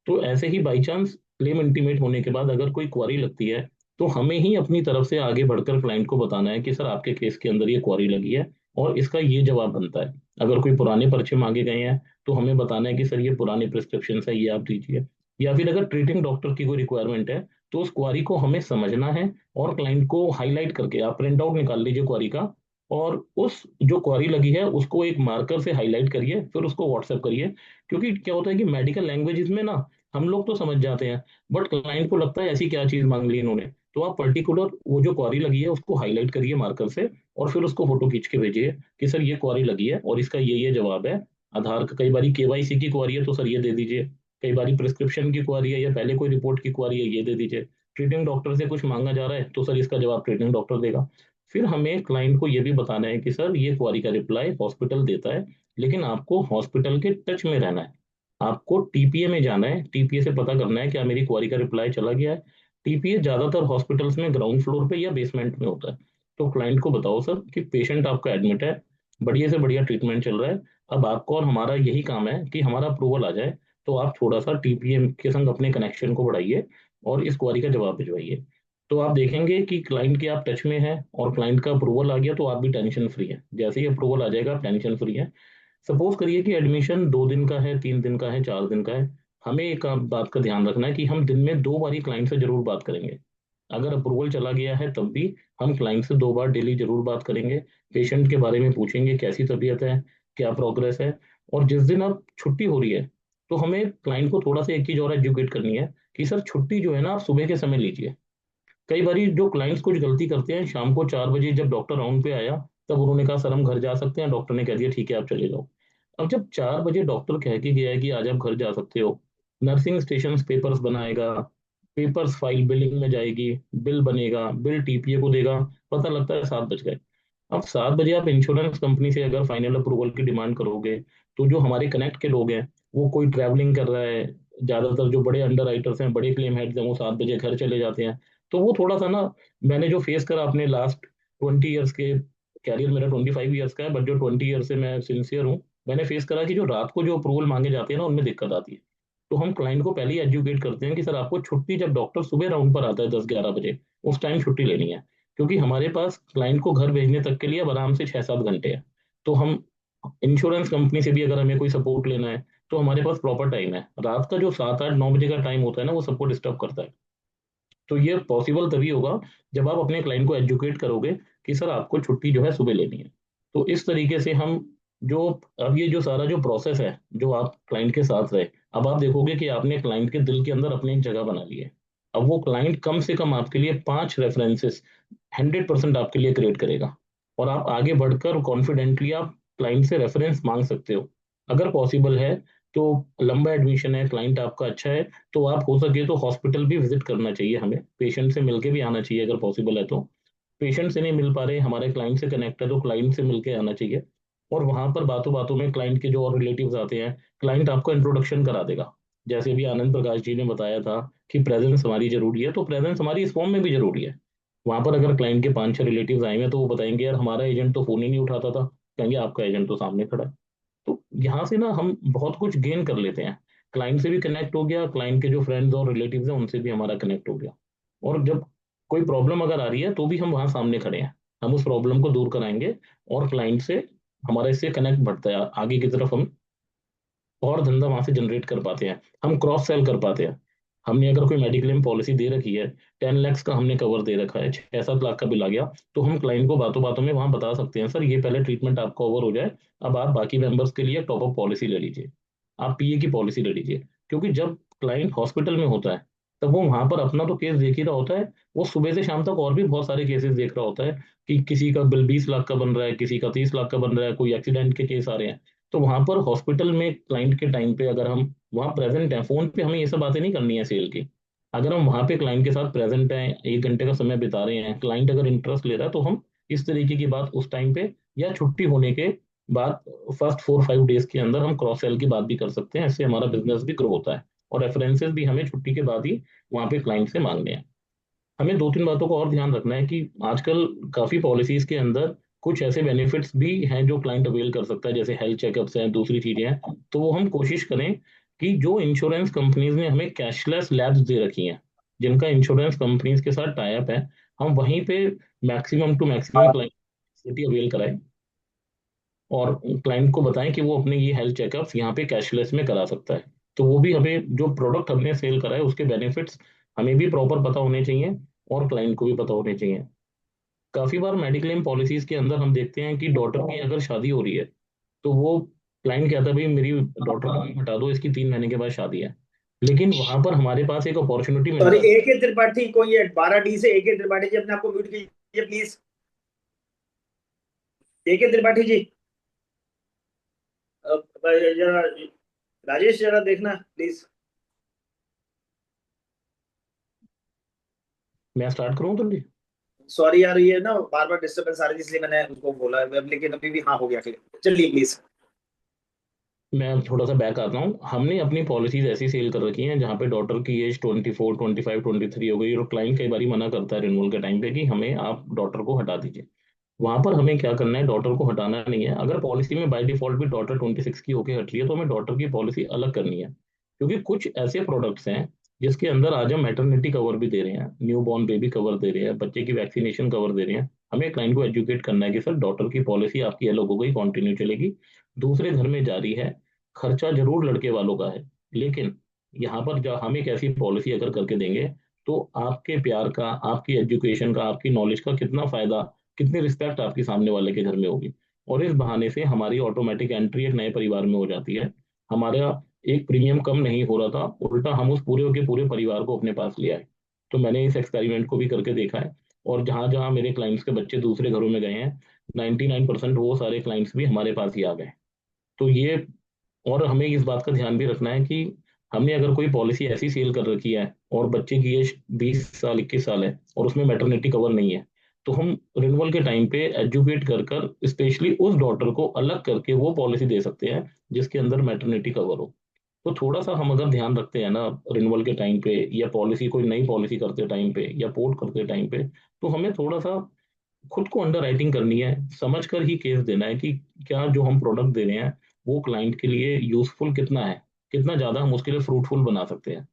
तो ऐसे ही बाई चांस क्लेम इंटीमेट होने के बाद अगर कोई क्वारी लगती है तो हमें ही अपनी तरफ से आगे बढ़कर क्लाइंट को बताना है कि सर आपके केस के अंदर ये क्वारी लगी है और इसका ये जवाब बनता है। अगर कोई पुराने पर्चे मांगे गए हैं तो हमें बताना है कि सर ये पुराने प्रिस्क्रिप्शन है, ये आप दीजिए। या फिर अगर ट्रीटिंग डॉक्टर की कोई रिक्वायरमेंट है तो उस क्वारी को हमें समझना है और क्लाइंट को हाईलाइट करके आप प्रिंट आउट निकाल लीजिए क्वारी का, और उस जो क्वारी लगी है उसको एक मार्कर से हाईलाइट करिए, फिर उसको व्हाट्सएप करिए। क्योंकि क्या होता है कि मेडिकल लैंग्वेजेस में ना हम लोग तो समझ जाते हैं, बट क्लाइंट को लगता है ऐसी क्या चीज मांग ली इन्होंने। तो आप पर्टिकुलर वो जो क्वारी लगी है उसको हाईलाइट करिए मार्कर से, और फिर उसको फोटो खींच के भेजिए कि सर ये क्वारी लगी है और इसका ये जवाब है। आधार का कई बारी केवाईसी की क्वारी है तो सर ये दे दीजिए, कई बारी प्रिस्क्रिप्शन की क्वारी है या पहले कोई रिपोर्ट की क्वारी है ये दे दीजिए, ट्रीटिंग डॉक्टर से कुछ मांगा जा रहा है तो सर इसका जवाब ट्रीटिंग डॉक्टर देगा। फिर हमें क्लाइंट को ये भी बताना है कि सर ये क्वारी का रिप्लाई हॉस्पिटल देता है, लेकिन आपको हॉस्पिटल के टच में रहना है। आपको टीपीए में जाना है, टीपीए से पता करना है क्या मेरी क्वारी का रिप्लाई चला गया है। टीपीए ज्यादातर हॉस्पिटल्स में ग्राउंड फ्लोर पे या बेसमेंट में होता है। तो क्लाइंट को बताओ सर कि पेशेंट आपका एडमिट है, बढ़िया से बढ़िया ट्रीटमेंट चल रहा है, अब आपको और हमारा यही काम है कि हमारा अप्रूवल आ जाए, तो आप थोड़ा सा टीपीए के संग अपने कनेक्शन को बढ़ाइए और इस क्वारी का जवाब भिजवाइए। तो आप देखेंगे कि क्लाइंट के आप टच में हैं और क्लाइंट का अप्रूवल आ गया तो आप भी टेंशन फ्री है। जैसे ही अप्रूवल आ जाएगा आप टेंशन फ्री है। सपोज करिए कि एडमिशन 2 दिन का है, 3 दिन का है, 4 दिन का है, हमें एक बात का ध्यान रखना है कि हम दिन में 2 बारी क्लाइंट से जरूर बात करेंगे। अगर अप्रूवल चला गया है तब भी हम क्लाइंट से 2 बार डेली जरूर बात करेंगे, पेशेंट के बारे में पूछेंगे कैसी तबीयत है, क्या प्रोग्रेस है। और जिस दिन अब छुट्टी हो रही है तो हमें क्लाइंट को थोड़ा सा एक चीज और एजुकेट करनी है कि सर छुट्टी जो है ना आप सुबह के समय लीजिए। कई बारी जो क्लाइंट्स कुछ गलती करते हैं, शाम को 4 बजे जब डॉक्टर राउंड पे आया तब उन्होंने कहा सर हम घर जा सकते हैं, डॉक्टर ने कह दिया ठीक है आप चले जाओ। अब जब 4 बजे डॉक्टर कह के गया है कि आज आप घर जा सकते हो, नर्सिंग स्टेशन पेपर्स बनाएगा, पेपर्स फाइल बिलिंग में जाएगी, बिल बनेगा, बिल टीपीए को देगा, पता लगता है 7 बज गए। अब 7 बजे आप इंश्योरेंस कंपनी से अगर फाइनल अप्रूवल की डिमांड करोगे तो जो हमारे कनेक्ट के लोग हैं वो कोई ट्रैवलिंग कर रहा है, ज्यादातर जो बड़े अंडर राइटर्स हैं, बड़े क्लेम हेड्स हैं, वो 7 बजे घर चले जाते हैं। तो वो थोड़ा सा ना, मैंने जो फेस करा अपने लास्ट 20 ईयर्स के, कैरियर मेरा 25 ईयर्स का है बट जो 20 ईयर से मैं सिंसियर हूँ, मैंने फेस करा कि जो रात को जो अप्रूवल मांगे जाते हैं ना उनमें दिक्कत आती है। तो हम क्लाइंट को पहले ही एजुकेट करते हैं कि सर आपको छुट्टी, जब डॉक्टर सुबह राउंड पर आता है 10-11 बजे, उस टाइम छुट्टी लेनी है। क्योंकि हमारे पास क्लाइंट को घर भेजने तक के लिए अब आराम से 6-7 घंटे है। तो हम इंश्योरेंस कंपनी से भी अगर हमें कोई सपोर्ट लेना है तो हमारे पास प्रॉपर टाइम है। रात का जो 7-8-9 बजे का टाइम होता है ना वो सबको डिस्टर्ब करता है। तो ये पॉसिबल तभी होगा जब आप अपने क्लाइंट को एजुकेट करोगे कि सर आपको छुट्टी जो है सुबह लेनी है। तो इस तरीके से हम जो, अब ये जो सारा जो प्रोसेस है जो आप क्लाइंट के साथ रहे, अब आप देखोगे कि आपने क्लाइंट के दिल के अंदर अपनी एक जगह बना ली है। अब वो क्लाइंट कम से कम आपके लिए 5 रेफरेंसेस 100% आपके लिए क्रिएट करेगा। और आप आगे बढ़कर कॉन्फिडेंटली आप क्लाइंट से रेफरेंस मांग सकते हो। अगर पॉसिबल है तो, लंबा एडमिशन है, क्लाइंट आपका अच्छा है, तो आप हो सके तो हॉस्पिटल भी विजिट करना चाहिए, हमें पेशेंट से मिलके भी आना चाहिए अगर पॉसिबल है तो। पेशेंट से नहीं मिल पा रहे, हमारे क्लाइंट से कनेक्ट है तो क्लाइंट से मिलके आना चाहिए। और वहां पर बातों बातों में क्लाइंट के जो और रिलेटिव्स आते हैं, क्लाइंट आपको इंट्रोडक्शन करा देगा। जैसे भी आनंद प्रकाश जी ने बताया था कि प्रेजेंस हमारी जरूरी है, तो प्रेजेंस हमारी इस फॉर्म में भी जरूरी है। वहां पर अगर क्लाइंट के 5-6 रिलेटिव्स आए हैं तो वो बताएंगे यार हमारा एजेंट तो फोन ही नहीं उठाता था, कहेंगे आपका एजेंट तो सामने खड़ा है। तो यहाँ से ना हम बहुत कुछ गेन कर लेते हैं। क्लाइंट से भी कनेक्ट हो गया, क्लाइंट के जो फ्रेंड्स और रिलेटिव्स हैं उनसे भी हमारा कनेक्ट हो गया। और जब कोई प्रॉब्लम अगर आ रही है तो भी हम वहाँ सामने खड़े हैं, हम उस प्रॉब्लम को दूर कराएंगे। और क्लाइंट से हमारा इससे कनेक्ट बढ़ता है आगे की तरफ, हम और धंधा वहां से जनरेट कर पाते हैं, हम क्रॉस सेल कर पाते हैं। हमने अगर कोई मेडिक्लेम पॉलिसी दे रखी है, 10 लाख का हमने कवर दे रखा है, 6-7 लाख का बिल आ गया, तो हम क्लाइंट को बातों बातों में वहां बता सकते हैं सर ये पहले ट्रीटमेंट आपका ओवर हो जाए, अब आप बाकी मेंबर्स के लिए टॉप अप पॉलिसी ले लीजिए, आप पीए की पॉलिसी ले लीजिए। क्योंकि जब क्लाइंट हॉस्पिटल में होता है तब वो वहां पर अपना तो केस देख ही रहा होता है, वो सुबह से शाम तक और भी बहुत सारे केसेस देख रहा होता है कि किसी का बिल 20 लाख का बन रहा है, किसी का 30 लाख का बन रहा है, कोई एक्सीडेंट के केस आ रहे हैं। तो वहां पर हॉस्पिटल में क्लाइंट के टाइम पे अगर हम वहाँ प्रेजेंट हैं, फोन पे हमें ये सब बातें नहीं करनी है सेल की, अगर हम वहां पे क्लाइंट के साथ प्रेजेंट हैं, 1 घंटे का समय बिता रहे हैं, क्लाइंट अगर इंटरेस्ट ले रहा है, तो हम इस तरीके की बात उस टाइम पे या छुट्टी होने के बात फर्स्ट 4-5 डेज के अंदर हम क्रॉस सेल की बात भी कर सकते हैं। इससे हमारा बिजनेस भी ग्रो होता है, और रेफरेंसेस भी हमें छुट्टी के बाद ही वहाँ पे क्लाइंट से मांगने हैं। हमें 2-3 बातों को और ध्यान रखना है कि आजकल काफी पॉलिसीज के अंदर कुछ ऐसे बेनिफिट्स भी हैं जो क्लाइंट अवेल कर सकता है, जैसे हेल्थ चेकअप्स हैं, दूसरी चीजें हैं। तो वो हम कोशिश करें कि जो इंश्योरेंस कंपनीज ने हमें कैशलेस लैब्स दे रखी हैं, जिनका इंश्योरेंस कंपनीज के साथ टाई अप है, हम वहीं पे maximum to maximum client avail कराएं, और क्लाइंट को बताएं कि वो अपने ये हेल्थ चेकअप्स यहाँ पे कैशलेस में करा सकता है। तो वो भी हमें, जो प्रोडक्ट हमने सेल करा है उसके बेनिफिट्स हमें भी प्रॉपर पता होने चाहिए, और क्लाइंट को भी पता होने चाहिए। काफी बार मेडिक्लेम पॉलिसीज के अंदर हम देखते हैं कि डॉटर की अगर शादी हो रही है, तो वो क्लाइंट कहता है भाई मेरी डॉटर को हटा दो, इसकी 3 महीने के बाद शादी है। लेकिन वहां पर हमारे पास एक अपॉर्चुनिटी मिल सॉरी, जाती AK त्रिपाठी को, ये 12D से AK त्रिपाठी जी अपने आप को म्यूट कीजिए प्लीज। AK त्रिपाठी जी, जरा राजेश जरा देखना प्लीज। है। मैं स्टार्ट करूँ तो जी? सॉरी यार, ये ना बार बार डिस्टर्बेंस आ रही है, इसलिए मैंने उसको बोला, लेकिन अभी भी हाँ हो गया, फिर चलिए प्लीज। मैं थोड़ा सा बैक आता हूँ। हमने अपनी पॉलिसीज ऐसी सेल कर रखी हैं जहाँ पे डॉटर की एज 24, 25, 23 हो गई, और क्लाइंट कई बार मना करता है रिन्यूअल के टाइम पे कि हमें आप डॉटर को हटा दीजिए। वहां पर हमें क्या करना है, डॉटर को हटाना नहीं है। अगर पॉलिसी में बाय डिफॉल्ट भी डॉटर 26 की होकर हट रही है, तो हमें डॉटर की पॉलिसी अलग करनी है, क्योंकि कुछ ऐसे प्रोडक्ट्स हैं जिसके अंदर आज हम मैटरनिटी कवर भी दे रहे हैं, न्यू बॉर्न बेबी कवर दे रहे हैं, बच्चे की वैक्सीनेशन कवर दे रहे हैं। हमें क्लाइंट को एजुकेट करना है कि सर डॉटर की पॉलिसी आपकी अलग हो गई, कंटिन्यू चलेगी, दूसरे घर में जारी है, खर्चा जरूर लड़के वालों का है, लेकिन यहाँ पर जब हम एक ऐसी पॉलिसी अगर करके देंगे, तो आपके प्यार का, आपकी एजुकेशन का, आपकी नॉलेज का कितना फायदा, कितनी रिस्पेक्ट आपकी सामने वाले के घर में होगी। और इस बहाने से हमारी ऑटोमेटिक एंट्री एक नए परिवार में हो जाती है। हमारा एक प्रीमियम कम नहीं हो रहा था, उल्टा हम उस पूरे के पूरे परिवार को अपने पास लिया है। तो मैंने इस एक्सपेरिमेंट को भी करके देखा है, और जहां जहां मेरे क्लाइंट्स के बच्चे दूसरे घरों में गए हैं, 99% वो सारे क्लाइंट्स भी हमारे पास ही आ गए। तो ये, और हमें इस बात का ध्यान भी रखना है कि हमने अगर कोई पॉलिसी ऐसी सेल कर रखी है और बच्चे की एज 20 साल 21 साल है और उसमें मैटरनिटी कवर नहीं है, तो हम रिन्यूअल के टाइम पे एजुकेट कर कर स्पेशली उस डॉटर को अलग करके वो पॉलिसी दे सकते हैं जिसके अंदर मैटरनिटी कवर हो। तो थोड़ा सा हम अगर ध्यान रखते हैं ना रिन्यूअल के टाइम पे, या पॉलिसी कोई नई पॉलिसी करते टाइम पे, या पोर्ट करते टाइम पे, तो हमें थोड़ा सा खुद को अंडर राइटिंग करनी है, समझ कर ही केस देना है कि क्या जो हम प्रोडक्ट दे रहे हैं वो क्लाइंट के लिए यूजफुल कितना है, कितना ज्यादा हम उसके लिए फ्रूटफुल बना सकते हैं।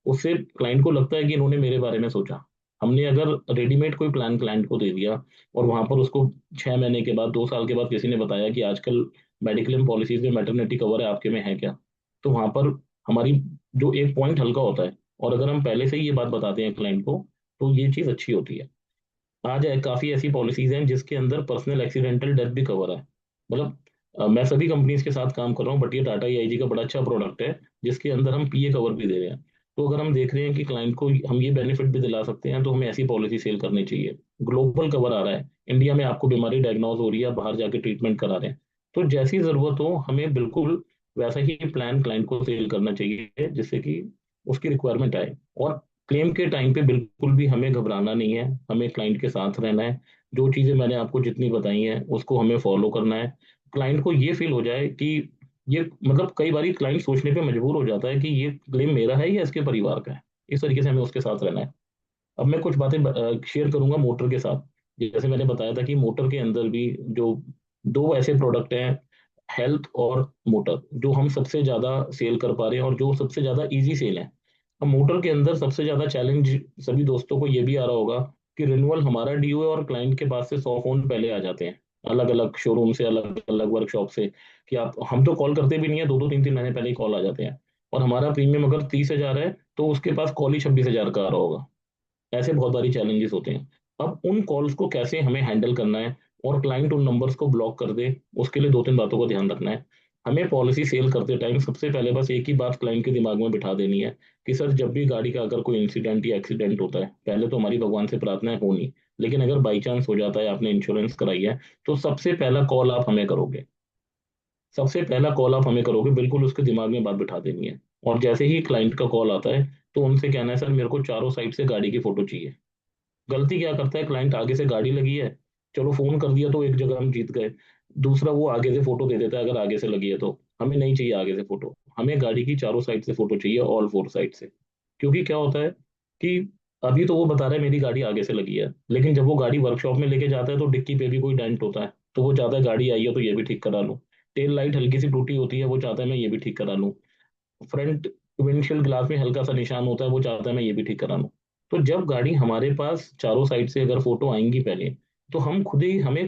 उससे क्लाइंट को लगता है कि इन्होंने मेरे बारे में सोचा। हमने अगर रेडीमेड कोई प्लान क्लाइंट को दे दिया, और वहां पर उसको 6 महीने के बाद, 2 साल के बाद किसी ने बताया कि आजकल मेडिक्लेम पॉलिसीज में मैटरनिटी कवर है, आपके में है क्या, तो वहां पर हमारी जो एक पॉइंट हल्का होता है। और अगर हम पहले से ही ये बात बताते हैं क्लाइंट को, तो ये चीज अच्छी होती है। आज है काफी ऐसी पॉलिसीज हैं जिसके अंदर पर्सनल एक्सीडेंटल डेथ भी कवर है। मतलब मैं सभी कंपनीज के साथ काम कर रहा हूँ, बट ये टाटा EIG का बड़ा अच्छा प्रोडक्ट है जिसके अंदर हम PA कवर भी दे रहे हैं। तो अगर हम देख रहे हैं कि क्लाइंट को हम ये बेनिफिट भी दिला सकते हैं, तो हमें ऐसी पॉलिसी सेल करनी चाहिए। ग्लोबल कवर आ रहा है, इंडिया में आपको बीमारी डायग्नोज हो रही है, आप बाहर जाके ट्रीटमेंट करा रहे हैं, तो जैसी जरूरत हो हमें बिल्कुल वैसा ही प्लान क्लाइंट को सेल करना चाहिए जिससे कि उसकी रिक्वायरमेंट आए। और क्लेम के टाइम पे बिल्कुल भी हमें घबराना नहीं है, हमें क्लाइंट के साथ रहना है। जो चीजें मैंने आपको जितनी बताई हैं उसको हमें फॉलो करना है। क्लाइंट को ये फील हो जाए कि ये, मतलब कई बार क्लाइंट सोचने पे मजबूर हो जाता है कि ये क्लेम मेरा है या इसके परिवार का है। इस तरीके से हमें उसके साथ रहना है। अब मैं कुछ बातें शेयर करूंगा मोटर के साथ। जैसे मैंने बताया था कि मोटर के अंदर भी जो दो ऐसे प्रोडक्ट हैं, हेल्थ और मोटर, जो हम सबसे ज्यादा सेल कर पा रहे हैं और जो सबसे ज्यादा इजी सेल है। अब मोटर के अंदर सबसे ज्यादा चैलेंज सभी दोस्तों को ये भी आ रहा होगा कि रिन्यूअल हमारा ड्यू है और क्लाइंट के पास से 100 फोन पहले आ जाते हैं, अलग अलग शोरूम से, अलग अलग वर्कशॉप से, कि आप, हम तो कॉल करते भी नहीं है, 2-2 3-3 महीने पहले ही कॉल आ जाते हैं। और हमारा प्रीमियम अगर 30,000 है, तो उसके पास कॉल ही 26,000 का आ रहा होगा। ऐसे बहुत सारी चैलेंजेस होते हैं। अब उन कॉल्स को कैसे हमें हैंडल करना है और क्लाइंट उन नंबर्स को ब्लॉक कर दे, उसके लिए 2-3 बातों को ध्यान रखना है। हमें पॉलिसी सेल करते टाइम सबसे पहले बस एक ही बात क्लाइंट के दिमाग में बिठा देनी है कि सर जब भी गाड़ी का अगर कोई इंसिडेंट या एक्सीडेंट होता है, पहले तो हमारी भगवान से प्रार्थना है हो नहीं, लेकिन अगर बाई चांस हो जाता है, आपने इंश्योरेंस कराई है, तो सबसे पहला कॉल आप हमें करोगे, सबसे पहला कॉल आप हमें करोगे, बिल्कुल उसके दिमाग में बात बिठा देनी है। और जैसे ही क्लाइंट का कॉल आता है, तो उनसे कहना है सर मेरे को चारों साइड से गाड़ी की फोटो चाहिए। गलती क्या करता है क्लाइंट, आगे से गाड़ी लगी है, चलो फोन कर दिया तो एक जगह हम जीत गए, दूसरा वो आगे से फोटो दे देता है अगर आगे से लगी है तो। हमें नहीं चाहिए आगे से फोटो, हमें गाड़ी की चारों साइड से फोटो चाहिए, ऑल फोर साइड से। क्योंकि क्या होता है कि अभी तो वो बता रहा है मेरी गाड़ी आगे से लगी है, लेकिन जब वो गाड़ी वर्कशॉप में लेके जाता है तो डिक्की पे भी कोई डेंट होता है, तो वो चाहता है गाड़ी आई है तो ये भी ठीक करा लूं। टेल लाइट हल्की सी टूटी होती है, वो चाहता है मैं ये भी ठीक करा लूं। फ्रंट विंडशील्ड ग्लास में हल्का सा निशान होता है, वो चाहता है मैं ये भी ठीक करा लूं। तो जब गाड़ी हमारे पास चारों साइड से अगर फोटो आएंगी पहले, तो हमें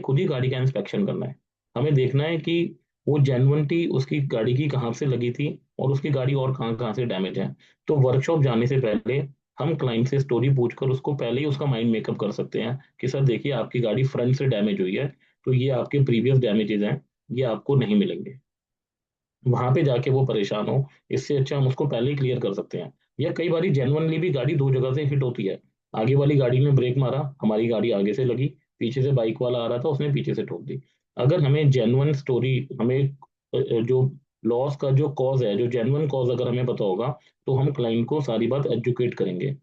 खुद ही गाड़ी का इंस्पेक्शन करना है। हमें देखना है कि वो जेन्युइनटी उसकी गाड़ी की कहाँ से लगी थी, और उसकी गाड़ी और कहाँ कहाँ से डैमेज है। तो वर्कशॉप जाने से पहले हम क्लाइंट से स्टोरी पूछकर उसको पहले ही उसका माइंड मेकअप कर सकते हैं कि सर देखिए आपकी गाड़ी फ्रंट से डैमेज हुई है, तो ये आपके प्रीवियस डैमेजेस हैं, ये आपको नहीं मिलेंगे। वहां पे जाके वो परेशान हो, इससे अच्छा हम उसको पहले ही क्लियर कर सकते हैं। या कई बार जेन्युइनली भी गाड़ी दो जगह से हिट होती है। आगे वाली गाड़ी ने ब्रेक मारा, हमारी गाड़ी आगे से लगी, पीछे से बाइक वाला आ रहा था, उसने पीछे से ठोक दी। अगर हमें जेन्युइन स्टोरी, हमें जो लॉस का जो कॉज है, जो जेन्युइन कॉज अगर हमें पता होगा, तो हम क्लाइंट को सारी बात एजुकेट करेंगे।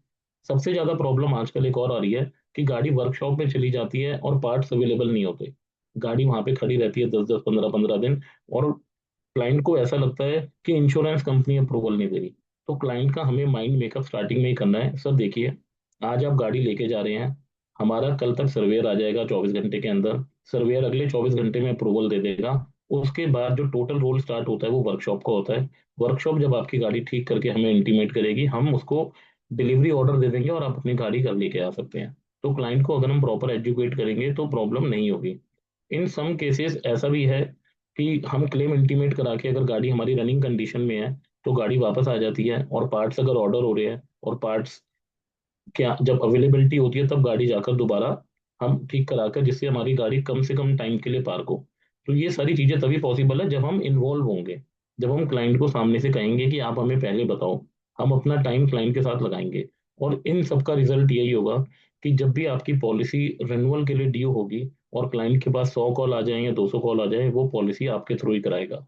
सबसे ज्यादा प्रॉब्लम आजकल एक और आ रही है कि गाड़ी वर्कशॉप में चली जाती है और पार्ट्स अवेलेबल नहीं होते। गाड़ी वहां पे खड़ी रहती है 10 10 15 15 दिन, और क्लाइंट को ऐसा लगता है कि इंश्योरेंस कंपनी अप्रूवल नहीं दे रही। तो क्लाइंट का हमें माइंड मेकअप स्टार्टिंग में ही करना है। सर देखिए, आज आप गाड़ी लेके जा रहे हैं, हमारा कल तक सर्वेयर आ जाएगा 24 घंटे के अंदर, सर्वेयर अगले 24 घंटे में अप्रूवल दे देगा। उसके बाद जो टोटल रोल स्टार्ट होता है वो वर्कशॉप का होता है। वर्कशॉप जब आपकी गाड़ी ठीक करके हमें इंटीमेट करेगी, हम उसको डिलीवरी ऑर्डर दे देंगे और आप अपनी गाड़ी कर लेके आ सकते हैं। तो क्लाइंट को अगर हम प्रॉपर एजुकेट करेंगे तो प्रॉब्लम नहीं होगी। इन सम केसेस ऐसा भी है कि हम क्लेम इंटीमेट करा के अगर गाड़ी हमारी रनिंग कंडीशन में है, तो गाड़ी वापस आ जाती है, और पार्ट्स अगर ऑर्डर हो रहे हैं और पार्ट्स क्या जब अवेलेबिलिटी होती है तब गाड़ी जाकर दोबारा हम ठीक कराकर, जिससे हमारी गाड़ी कम से कम टाइम के लिए पार्क हो। तो ये सारी चीजें तभी पॉसिबल है जब हम इन्वॉल्व होंगे, जब हम क्लाइंट को सामने से कहेंगे कि आप हमें पहले बताओ, हम अपना टाइम क्लाइंट के साथ लगाएंगे। और इन सब का रिजल्ट यही होगा कि जब भी आपकी पॉलिसी रिन्यूअल के लिए ड्यू होगी और क्लाइंट के पास 100 कॉल आ जाए या 200 कॉल आ जाए, वो पॉलिसी आपके थ्रू ही कराएगा।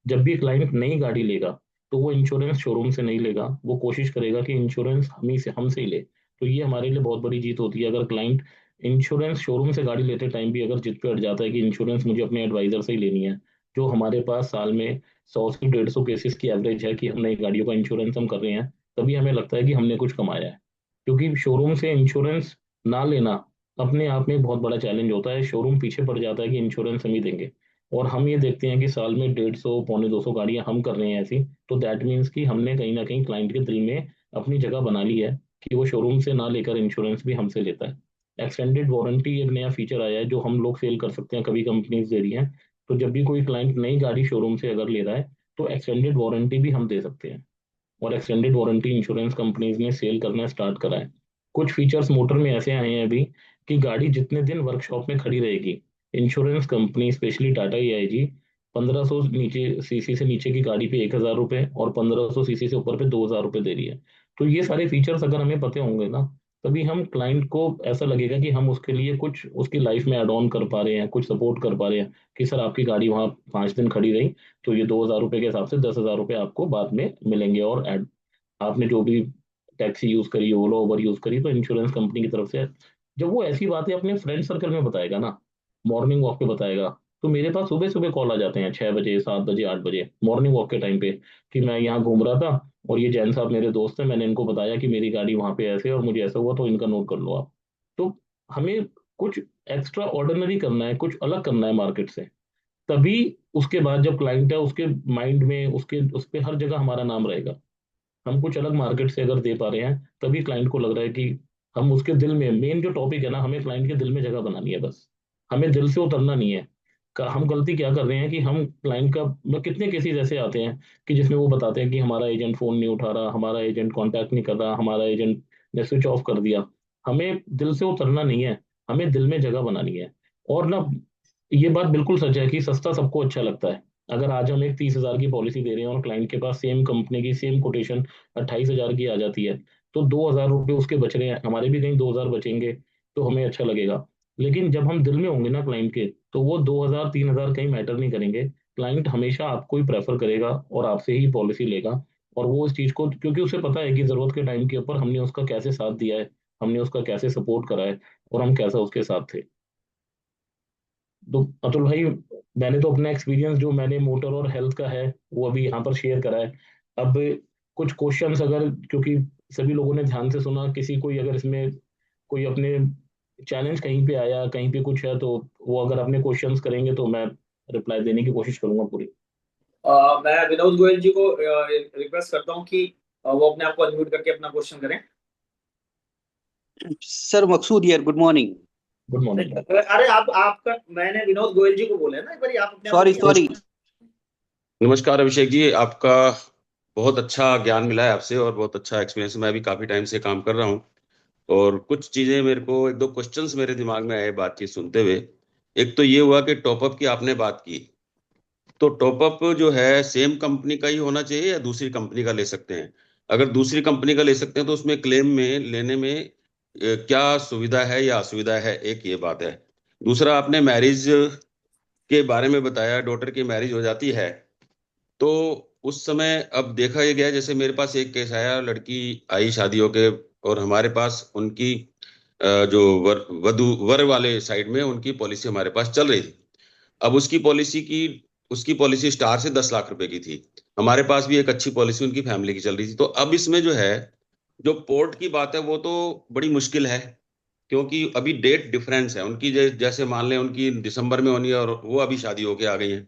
जब भी क्लाइंट नई गाड़ी लेगा, तो वो इंश्योरेंस शोरूम से नहीं लेगा, वो कोशिश करेगा कि इंश्योरेंस हमसे ही ले। तो ये हमारे लिए बहुत बड़ी जीत होती है। अगर क्लाइंट इंश्योरेंस शोरूम से गाड़ी लेते टाइम भी अगर जिद पे अड़ जाता है कि इंश्योरेंस मुझे अपने एडवाइजर से ही लेनी है, जो हमारे पास साल में 100 से 150 केसेस की एवरेज है कि हम नई गाड़ियों का इंश्योरेंस हम कर रहे हैं, तभी हमें लगता है कि हमने कुछ कमाया है। क्योंकि शोरूम से इंश्योरेंस ना लेना अपने आप में एक बहुत बड़ा चैलेंज होता है। शोरूम पीछे पड़ जाता है कि इंश्योरेंस हम ही देंगे, और हम ये देखते हैं कि साल में 150 पौने 200 गाड़ियां हम कर रहे हैं ऐसी। तो दैट मीन्स कि हमने कहीं ना कहीं क्लाइंट के दिल में अपनी जगह बना ली है कि वो शोरूम से ना लेकर इंश्योरेंस भी हमसे लेता है। एक्सटेंडेड वारंटी एक नया फीचर आया है जो हम लोग सेल कर सकते हैं, कभी कंपनीज दे रही हैं। तो जब भी कोई क्लाइंट नई गाड़ी शोरूम से अगर ले रहा है, तो एक्सटेंडेड वारंटी भी हम दे सकते हैं। और एक्सटेंडेड वारंटी इंश्योरेंस कंपनीज ने सेल करना स्टार्ट करा है। कुछ फीचर्स मोटर में ऐसे आए हैं अभी कि गाड़ी जितने दिन वर्कशॉप में खड़ी रहेगी, insurance company specially Tata AIG 1500 नीचे सीसी से नीचे की गाड़ी पे 1000 रुपये और 1500 सीसी से ऊपर पे 2000 रुपये दे रही है। तो ये सारे फीचर्स अगर हमें पते होंगे ना, तभी हम क्लाइंट को ऐसा लगेगा कि हम उसके लिए कुछ उसकी लाइफ में एड ऑन कर पा रहे हैं, कुछ सपोर्ट कर पा रहे हैं। कि सर आपकी गाड़ी वहाँ 5 दिन खड़ी रही, तो ये 2000 रुपये के हिसाब से 10,000 रुपये आपको बाद में मिलेंगे। और आपने जो भी टैक्सी यूज करी, ओला उबर यूज करी, तो इंश्योरेंस कंपनी की तरफ से जब वो ऐसी बातें अपने फ्रेंड सर्कल में बताएगा ना, मॉर्निंग वॉक पे बताएगा, तो मेरे पास सुबह सुबह कॉल आ जाते हैं 6 बजे 7 बजे 8 बजे मॉर्निंग वॉक के टाइम पे, कि मैं यहाँ घूम रहा था और ये जैन साहब मेरे दोस्त हैं, मैंने इनको बताया कि मेरी गाड़ी वहां पे ऐसे है और मुझे ऐसा हुआ, तो इनका नोट कर लो आप। तो हमें कुछ एक्स्ट्रा ऑर्डिनरी करना है, कुछ अलग करना है मार्केट से। तभी उसके बाद जब क्लाइंट है उसके माइंड में उसके उस पे हर जगह हमारा नाम रहेगा। हम कुछ अलग मार्केट से अगर दे पा रहे हैं, तभी क्लाइंट को लग रहा है कि हम उसके दिल में, मेन जो टॉपिक है ना, हमें क्लाइंट के दिल में जगह बनानी है बस। हमें दिल से उतरना नहीं है। हम गलती क्या कर रहे हैं कि हम क्लाइंट का कितने केसेस ऐसे आते हैं कि जिसमें वो बताते हैं कि हमारा एजेंट फोन नहीं उठा रहा, हमारा एजेंट कांटेक्ट नहीं कर रहा, हमारा एजेंट ने स्विच ऑफ कर दिया। हमें दिल से उतरना नहीं है, हमें दिल में जगह बनानी है। और ना, ये बात बिल्कुल सच है कि सस्ता सबको अच्छा लगता है। अगर आज हम एक 30,000 की पॉलिसी दे रहे हैं और क्लाइंट के पास सेम कंपनी की सेम कोटेशन 28,000 की आ जाती है, तो 2,000 रुपये उसके बच रहे हैं, हमारे भी कहीं 2,000 बचेंगे, तो हमें अच्छा लगेगा। लेकिन जब हम दिल में होंगे ना क्लाइंट के, तो वो 2,000 3,000 कहीं मैटर नहीं करेंगे। क्लाइंट हमेशा आपको ही प्रेफर करेगा और आपसे ही पॉलिसी लेगा। और वो इस चीज को, क्योंकि उसे पता है कि जरूरत के टाइम के ऊपर हमने उसका कैसे साथ दिया है, हमने उसका कैसे सपोर्ट करा है, और हम कैसा उसके साथ थे। तो अतुल भाई, मैंने तो अपना एक्सपीरियंस जो मैंने मोटर और हेल्थ का है वो अभी यहाँ पर शेयर करा है। अब कुछ क्वेश्चंस अगर, क्योंकि सभी लोगों ने ध्यान से सुना, किसी कोई अगर इसमें कोई अपने चैलेंज कहीं पे आया, कहीं पे कुछ है, तो वो अगर अपने क्वेश्चंस करेंगे तो मैं रिप्लाई देने की कोशिश करूंगा पूरी। मैं विनोद गोयल जी को रिक्वेस्ट करता हूँ कि वो अपने आप को अनम्यूट करके अपना क्वेश्चन करें। सर मकसूद यार, गुड मॉर्निंग। Good morning. अरे आप आपका, मैंने विनोद गोयल जी को बोला है ना, एक बार आप अपने आप को सॉरी सॉरी। नमस्कार अभिषेक जी, आपका बहुत अच्छा ज्ञान मिला है आपसे और बहुत अच्छा एक्सपीरियंस। मैं भी काफी टाइम से काम कर रहा हूँ और कुछ चीजें मेरे को, एक दो क्वेश्चंस मेरे दिमाग में आए बातचीत सुनते हुए। एक तो ये हुआ कि टॉपअप की आपने बात की, तो टॉपअप जो है सेम कंपनी का ही होना चाहिए या दूसरी कंपनी का ले सकते हैं? अगर दूसरी कंपनी का ले सकते हैं तो उसमें क्लेम में लेने में क्या सुविधा है या असुविधा है, एक ये बात है। दूसरा, आपने मैरिज के बारे में बताया, डॉटर की मैरिज हो जाती है तो उस समय अब देखा ये गया, जैसे मेरे पास एक केस आया, लड़की आई शादी होके और हमारे पास उनकी जो वर वाले साइड में उनकी पॉलिसी हमारे पास चल रही थी। अब उसकी पॉलिसी स्टार से 10 लाख रुपए की थी। हमारे पास भी एक अच्छी पॉलिसी उनकी फैमिली की चल रही थी। तो अब इसमें जो है, जो पोर्ट की बात है वो तो बड़ी मुश्किल है, क्योंकि अभी डेट डिफरेंस है उनकी। जैसे मान लें उनकी दिसंबर में होनी है और वो अभी शादी होके आ गई है,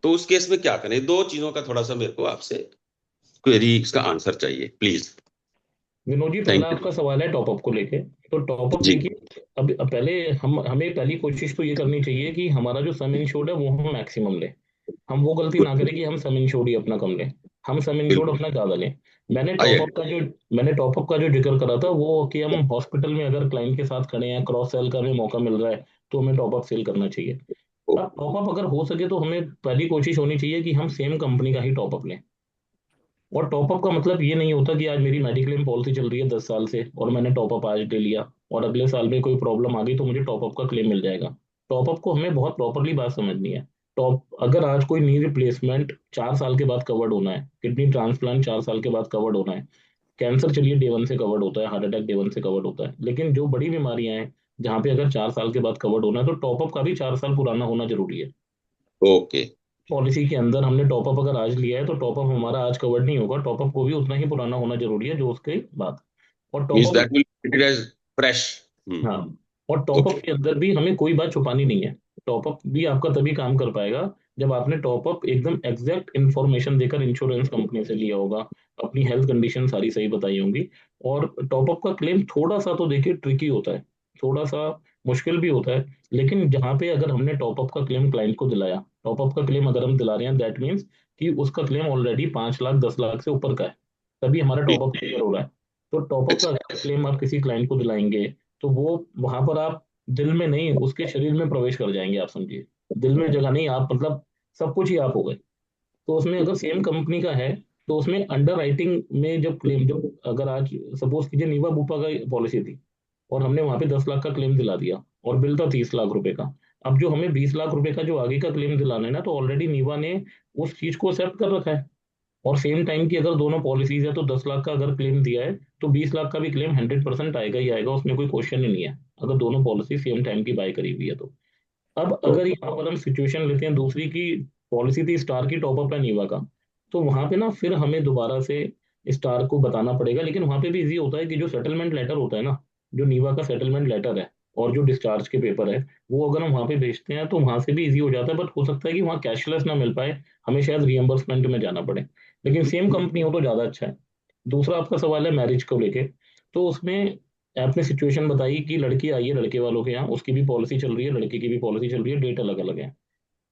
तो उस केस में क्या करें? दो चीजों का थोड़ा सा मेरे को आपसे क्वेरी, इसका आंसर चाहिए प्लीज। विनोद जी, पहला थैंक आपका सवाल है टॉपअप को लेके। तो टॉपअप यू जी। देखिए, अब पहले हमें पहली कोशिश तो ये करनी चाहिए कि हमारा जो सम इंश्योर्ड है वो हम मैक्सिमम लें। हम वो गलती ना करें कि हम सम इंश्योर्ड ही अपना कम लें, हम सम इंश्योर्ड बिल्कुल। अपना ज्यादा लें। मैंने आई टॉपअप एग्री। का जो मैंने टॉपअप का जो जिक्र करा था वो कि हम हॉस्पिटल में अगर क्लाइंट के साथ खड़े हैं, क्रॉस सेल का हमें मौका मिल रहा है, तो हमें टॉपअप सेल करना चाहिए। अब टॉपअप अगर हो सके तो हमें पहली कोशिश होनी चाहिए कि हम सेम कंपनी का ही टॉपअप लें। और टॉपअप का मतलब ये नहीं होता कि आज मेरी मेडिक्लेम पॉलिसी चल रही है 10 साल से और मैंने टॉपअप आज ले लिया और अगले साल में कोई प्रॉब्लम आ गई तो मुझे टॉपअप का क्लेम मिल जाएगा। टॉपअप को हमें बहुत प्रॉपरली बात समझनी है। टॉप अगर आज कोई नी रिप्लेसमेंट 4 साल के बाद कवर्ड होना है, किडनी ट्रांसप्लांट 4 साल के बाद कवर्ड होना है, कैंसर चलिए डे 1 से कवर्ड होता है, हार्ट अटैक डे 1 से कवर्ड होता है, लेकिन जो बड़ी बीमारियां हैं जहाँ पे अगर 4 साल के बाद कवर्ड होना है तो टॉपअप का भी 4 साल पुराना होना जरूरी है। ओके। पॉलिसी के अंदर हमने टॉपअप अगर आज लिया है तो टॉपअप हमारा आज कवर्ड नहीं होगा, टॉपअप को भी उतना ही पुराना होना जरूरी है जो उसके बाद। और means top up, that will it age fresh. हाँ, और टॉपअप ओके। के अंदर भी हमें कोई बात छुपानी नहीं है। टॉपअप भी आपका तभी काम कर पाएगा जब आपने टॉपअप एकदम एग्जैक्ट इन्फॉर्मेशन देकर इंश्योरेंस कंपनी से लिया होगा, अपनी हेल्थ कंडीशन सारी सही बताई होंगी। और टॉपअप का क्लेम थोड़ा सा तो देखिए ट्रिकी होता है, थोड़ा सा मुश्किल भी होता है, लेकिन जहाँ पे अगर हमने टॉपअप का क्लेम क्लाइंट को दिलाया, टॉपअप का क्लेम अगर हम दिला रहे हैं दैट मीन्स कि उसका क्लेम ऑलरेडी 5 लाख 10 लाख से ऊपर का है, तभी हमारा टॉपअप क्लियर हो रहा है। तो टॉपअप का क्लेम आप किसी क्लाइंट को दिलाएंगे तो वो वहां पर आप दिल में नहीं उसके शरीर में प्रवेश कर जाएंगे, आप समझिए। दिल में जगह नहीं, आप मतलब सब कुछ ही आप हो गए। तो उसमें अगर सेम कंपनी का है तो उसमें अंडर राइटिंग में जब क्लेम, जब अगर आज सपोज कीजिए नीवा बुपा का पॉलिसी थी और हमने वहां पे 10 लाख का क्लेम दिला दिया और बिल था 30 लाख रुपए का, अब जो हमें 20 लाख रुपए का जो आगे का क्लेम दिलाना है ना, तो ऑलरेडी नीवा ने उस चीज को एक्सेप्ट कर रखा है। और सेम टाइम की अगर दोनों पॉलिसीज है तो 10 लाख का अगर क्लेम दिया है तो 20 लाख का भी क्लेम 100% आएगा ही आएगा, उसमें कोई क्वेश्चन ही नहीं है, अगर दोनों पॉलिसी सेम टाइम की बाय करी हुई है तो। अब अगर यहाँ पर हम सिचुएशन लेते हैं दूसरी की, पॉलिसी थी स्टार की टॉपअप है नीवा का, तो वहां पे ना फिर हमें दोबारा से स्टार को बताना पड़ेगा, लेकिन वहां पे भी इजी होता है कि जो सेटलमेंट लेटर होता है ना, जो नीवा का सेटलमेंट लेटर है और जो डिस्चार्ज के पेपर है, वो अगर हम वहां पे भेजते हैं तो वहां से भी इजी हो जाता है। बट हो सकता है कि वहाँ कैशलेस ना मिल पाए, हमें शायद रियम्बर्समेंट में जाना पड़े, लेकिन सेम कंपनी हो तो ज्यादा अच्छा है। दूसरा आपका सवाल है मैरिज को लेके, तो उसमें आपने सिचुएशन बताई कि लड़की आई है लड़के वालों के यहाँ, उसकी भी पॉलिसी चल रही है, लड़के की भी पॉलिसी चल रही है, डेट अलग अलग है।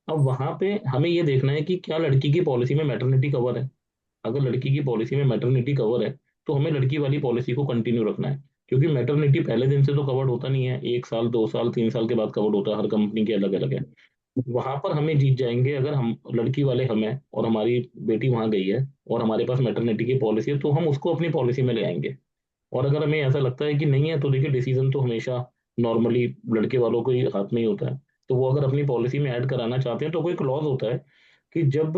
अब वहां पे हमें ये देखना है कि क्या लड़की की पॉलिसी में मैटरनिटी कवर है। अगर लड़की की पॉलिसी में मैटरनिटी कवर है तो हमें लड़की वाली पॉलिसी को कंटिन्यू रखना है, क्योंकि मैटरनिटी पहले दिन से तो कवर्ड होता नहीं है, 1 साल 2 साल 3 साल के बाद कवर्ड होता है, हर कंपनी के अलग अलग है। वहां पर हमें जीत जाएंगे अगर हम लड़की वाले हम हैं और हमारी बेटी वहां गई है और हमारे पास मैटरनिटी की पॉलिसी है, तो हम उसको अपनी पॉलिसी में ले आएंगे। और अगर हमें ऐसा लगता है कि नहीं है तो देखिए डिसीजन तो हमेशा नॉर्मली लड़के वालों को ही हाथ में ही होता है, तो वो अगर अपनी पॉलिसी में ऐड कराना चाहते हैं तो कोई क्लॉज होता है कि जब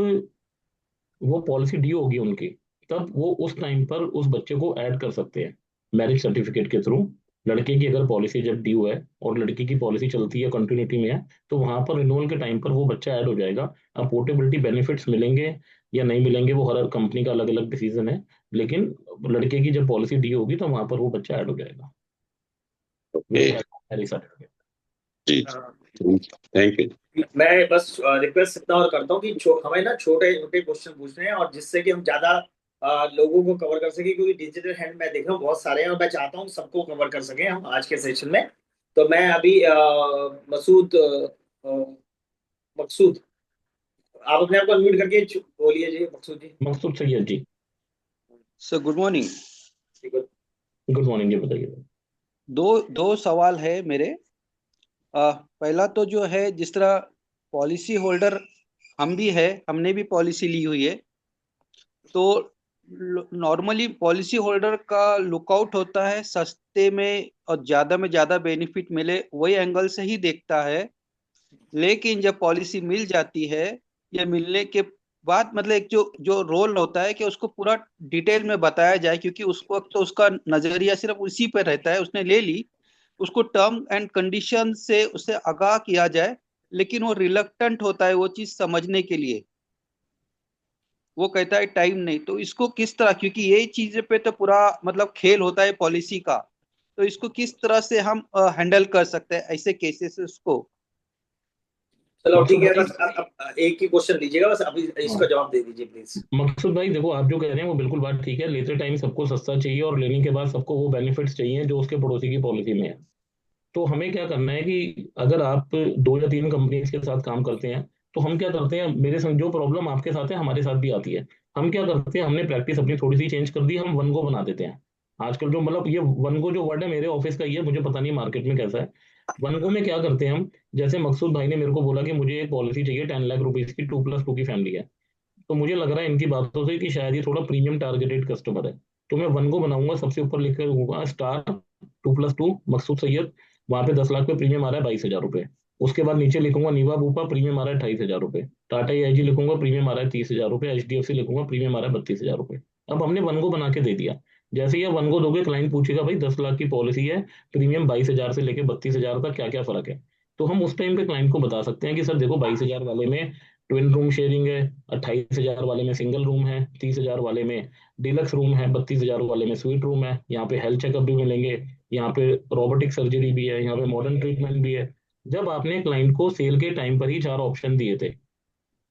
वो पॉलिसी ड्यू होगी उनकी, तब वो उस टाइम पर उस बच्चे को ऐड कर सकते हैं मैरिज सर्टिफिकेट के थ्रू। लड़के की अगर पॉलिसी जब ड्यू है और लड़की की पॉलिसी चलती है, कंटिन्यूटी में है, तो वहां पर रिन्यूअल के टाइम पर वो बच्चा ऐड हो जाएगा। अब पोर्टेबिलिटी बेनिफिट्स मिलेंगे या नहीं मिलेंगे वो हर कंपनी का अलग अलग डिसीजन है, लेकिन लड़के की जब पॉलिसी ड्यू होगी तो वहां पर वो बच्चा ऐड हो जाएगा। ओके जी, थैंक यू। मैं बस रिक्वेस्ट इतना और करता हूँ कि हमें ना छोटे छोटे क्वेश्चन पूछने हैं और जिससे कि हम ज्यादा लोगों को कवर कर सके, क्योंकि डिजिटल हैंड मैं देख रहा हूँ बहुत सारे हैं और मैं चाहता हूँ सबको कवर कर सके हम आज के सेशन में। तो मैं अभी मसूद मकसूद, आप अपने आप को अनम्यूट करके बोलिए जी। Maqsood ji, Maqsood Syed ji, sir good morning. Good morning जी, बताइए। दो सवाल है मेरे। पहला तो जो है, जिस तरह पॉलिसी होल्डर हम भी है, हमने भी पॉलिसी ली हुई है, तो नॉर्मली पॉलिसी होल्डर का लुकआउट होता है सस्ते में और में ज्यादा बेनिफिट मिले, वही एंगल से ही देखता है। लेकिन जब पॉलिसी मिल जाती है या मिलने के बाद, मतलब एक जो जो रोल होता है कि उसको पूरा डिटेल में बताया जाए, क्योंकि उस वक्त तो उसका नजरिया सिर्फ उसी पर रहता है, उसने ले ली, उसको टर्म एंड कंडीशन से उसे आगाह किया जाए, लेकिन वो रिलक्टेंट होता है वो चीज समझने के लिए। वो कहता है टाइम नहीं। तो इसको किस तरह, क्योंकि ये चीज पे तो पूरा मतलब खेल होता है पॉलिसी का, तो इसको किस तरह से हम हैंडल कर सकते हैं ऐसे केसेस को? चलो ठीक मकसूद है, भाई, बस अब एक ही क्वेश्चन दीजिएगा, बस अभी इसका जवाब दे दीजिए प्लीज। मकसूद भाई देखो, आप जो कह रहे हैं वो बिल्कुल बात ठीक है। लेते टाइम सबको सस्ता चाहिए और लेने के बाद सबको वो बेनिफिट्स चाहिए जो उसके पड़ोसी की पॉलिसी में है। तो हमें क्या करना है कि अगर आप 2 या 3 कंपनीज के साथ काम करते हैं, तो हम क्या करते हैं, मेरे संग जो प्रॉब्लम आपके साथ है हमारे साथ भी आती है। हम क्या करते हैं, हमने प्रैक्टिस अपनी थोड़ी सी चेंज कर दी, हम वन गो बना देते हैं। आजकल जो मतलब ये वन गो जो वर्ड है मेरे ऑफिस का ही है, मुझे पता नहीं मार्केट में कैसा है। वन गो में क्या करते हैं हम, जैसे मकसूद भाई ने मेरे को बोला कि मुझे एक पॉलिसी चाहिए 10 लाख रुपीज की, 2+2 की फैमिली है, तो मुझे लग रहा है इनकी बातों से कि शायद ये थोड़ा प्रीमियम टारगेटेड कस्टमर है। तो मैं वन को बनाऊंगा, सबसे ऊपर लिख कर दूंगा स्टार 2+2 मकसूद सैयद। वहां पे 10 लाख पे प्रीमियम आ रहा है 22,000 रुपए। उसके बाद नीचे लिखूंगा नीवा बूपा, प्रीमियम आ रहा है 28,000 रुपए। टाटा एआईजी लिखूंगा, प्रीमियम आ रहा है 30,000 रुपए। एचडीएफसी लिखूंगा, प्रीमियम आ रहा है 32,000 रुपए। अब हमने वन को बना के दे दिया। जैसे ही आप वन को दोगे, क्लाइंट पूछेगा भाई 10 लाख की पॉलिसी है, प्रीमियम 22,000 से लेके 32,000 तक क्या क्या फर्क है। तो हम उस टाइम पे क्लाइंट को बता सकते हैं कि सर देखो 22,000 वाले में ट्विन रूम शेयरिंग है, 28,000 वाले में सिंगल रूम है, 30,000 वाले में डिलक्स रूम है, 32,000 वाले में स्वीट रूम है। यहाँ पे हेल्थ चेकअप भी मिलेंगे, यहाँ पे रोबोटिक सर्जरी भी है, यहाँ पे मॉडर्न ट्रीटमेंट भी है। जब आपने क्लाइंट को सेल के टाइम पर ही 4 ऑप्शन दिए थे,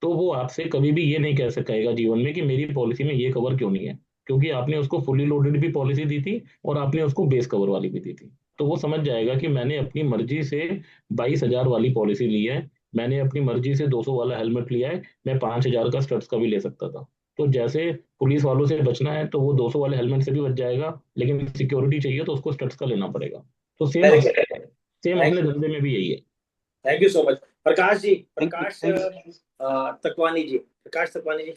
तो वो आपसे कभी भी ये नहीं कह सकेगा जीवन में कि मेरी पॉलिसी में ये कवर क्यों नहीं है, क्योंकि आपने उसको फुली लोडेड भी पॉलिसी दी थी और आपने उसको बेस कवर वाली भी दी थी। तो वो समझ जाएगा कि मैंने अपनी मर्जी से 22,000 वाली पॉलिसी ली है, मैंने अपनी मर्जी से 200 वाला हेलमेट लिया है, मैं 5,000 का स्टड्स का भी ले सकता था। तो जैसे पुलिस वालों से बचना है तो वो 200 वाले हेलमेट से भी बच जाएगा, लेकिन सिक्योरिटी चाहिए तो उसको स्टड्स का लेना पड़ेगा। तो सेम अपने धंधे में भी यही है। Thank you so much. Prakash ji, Thank you, Prakash thank you. Takwani ji, Prakash Takwani ji.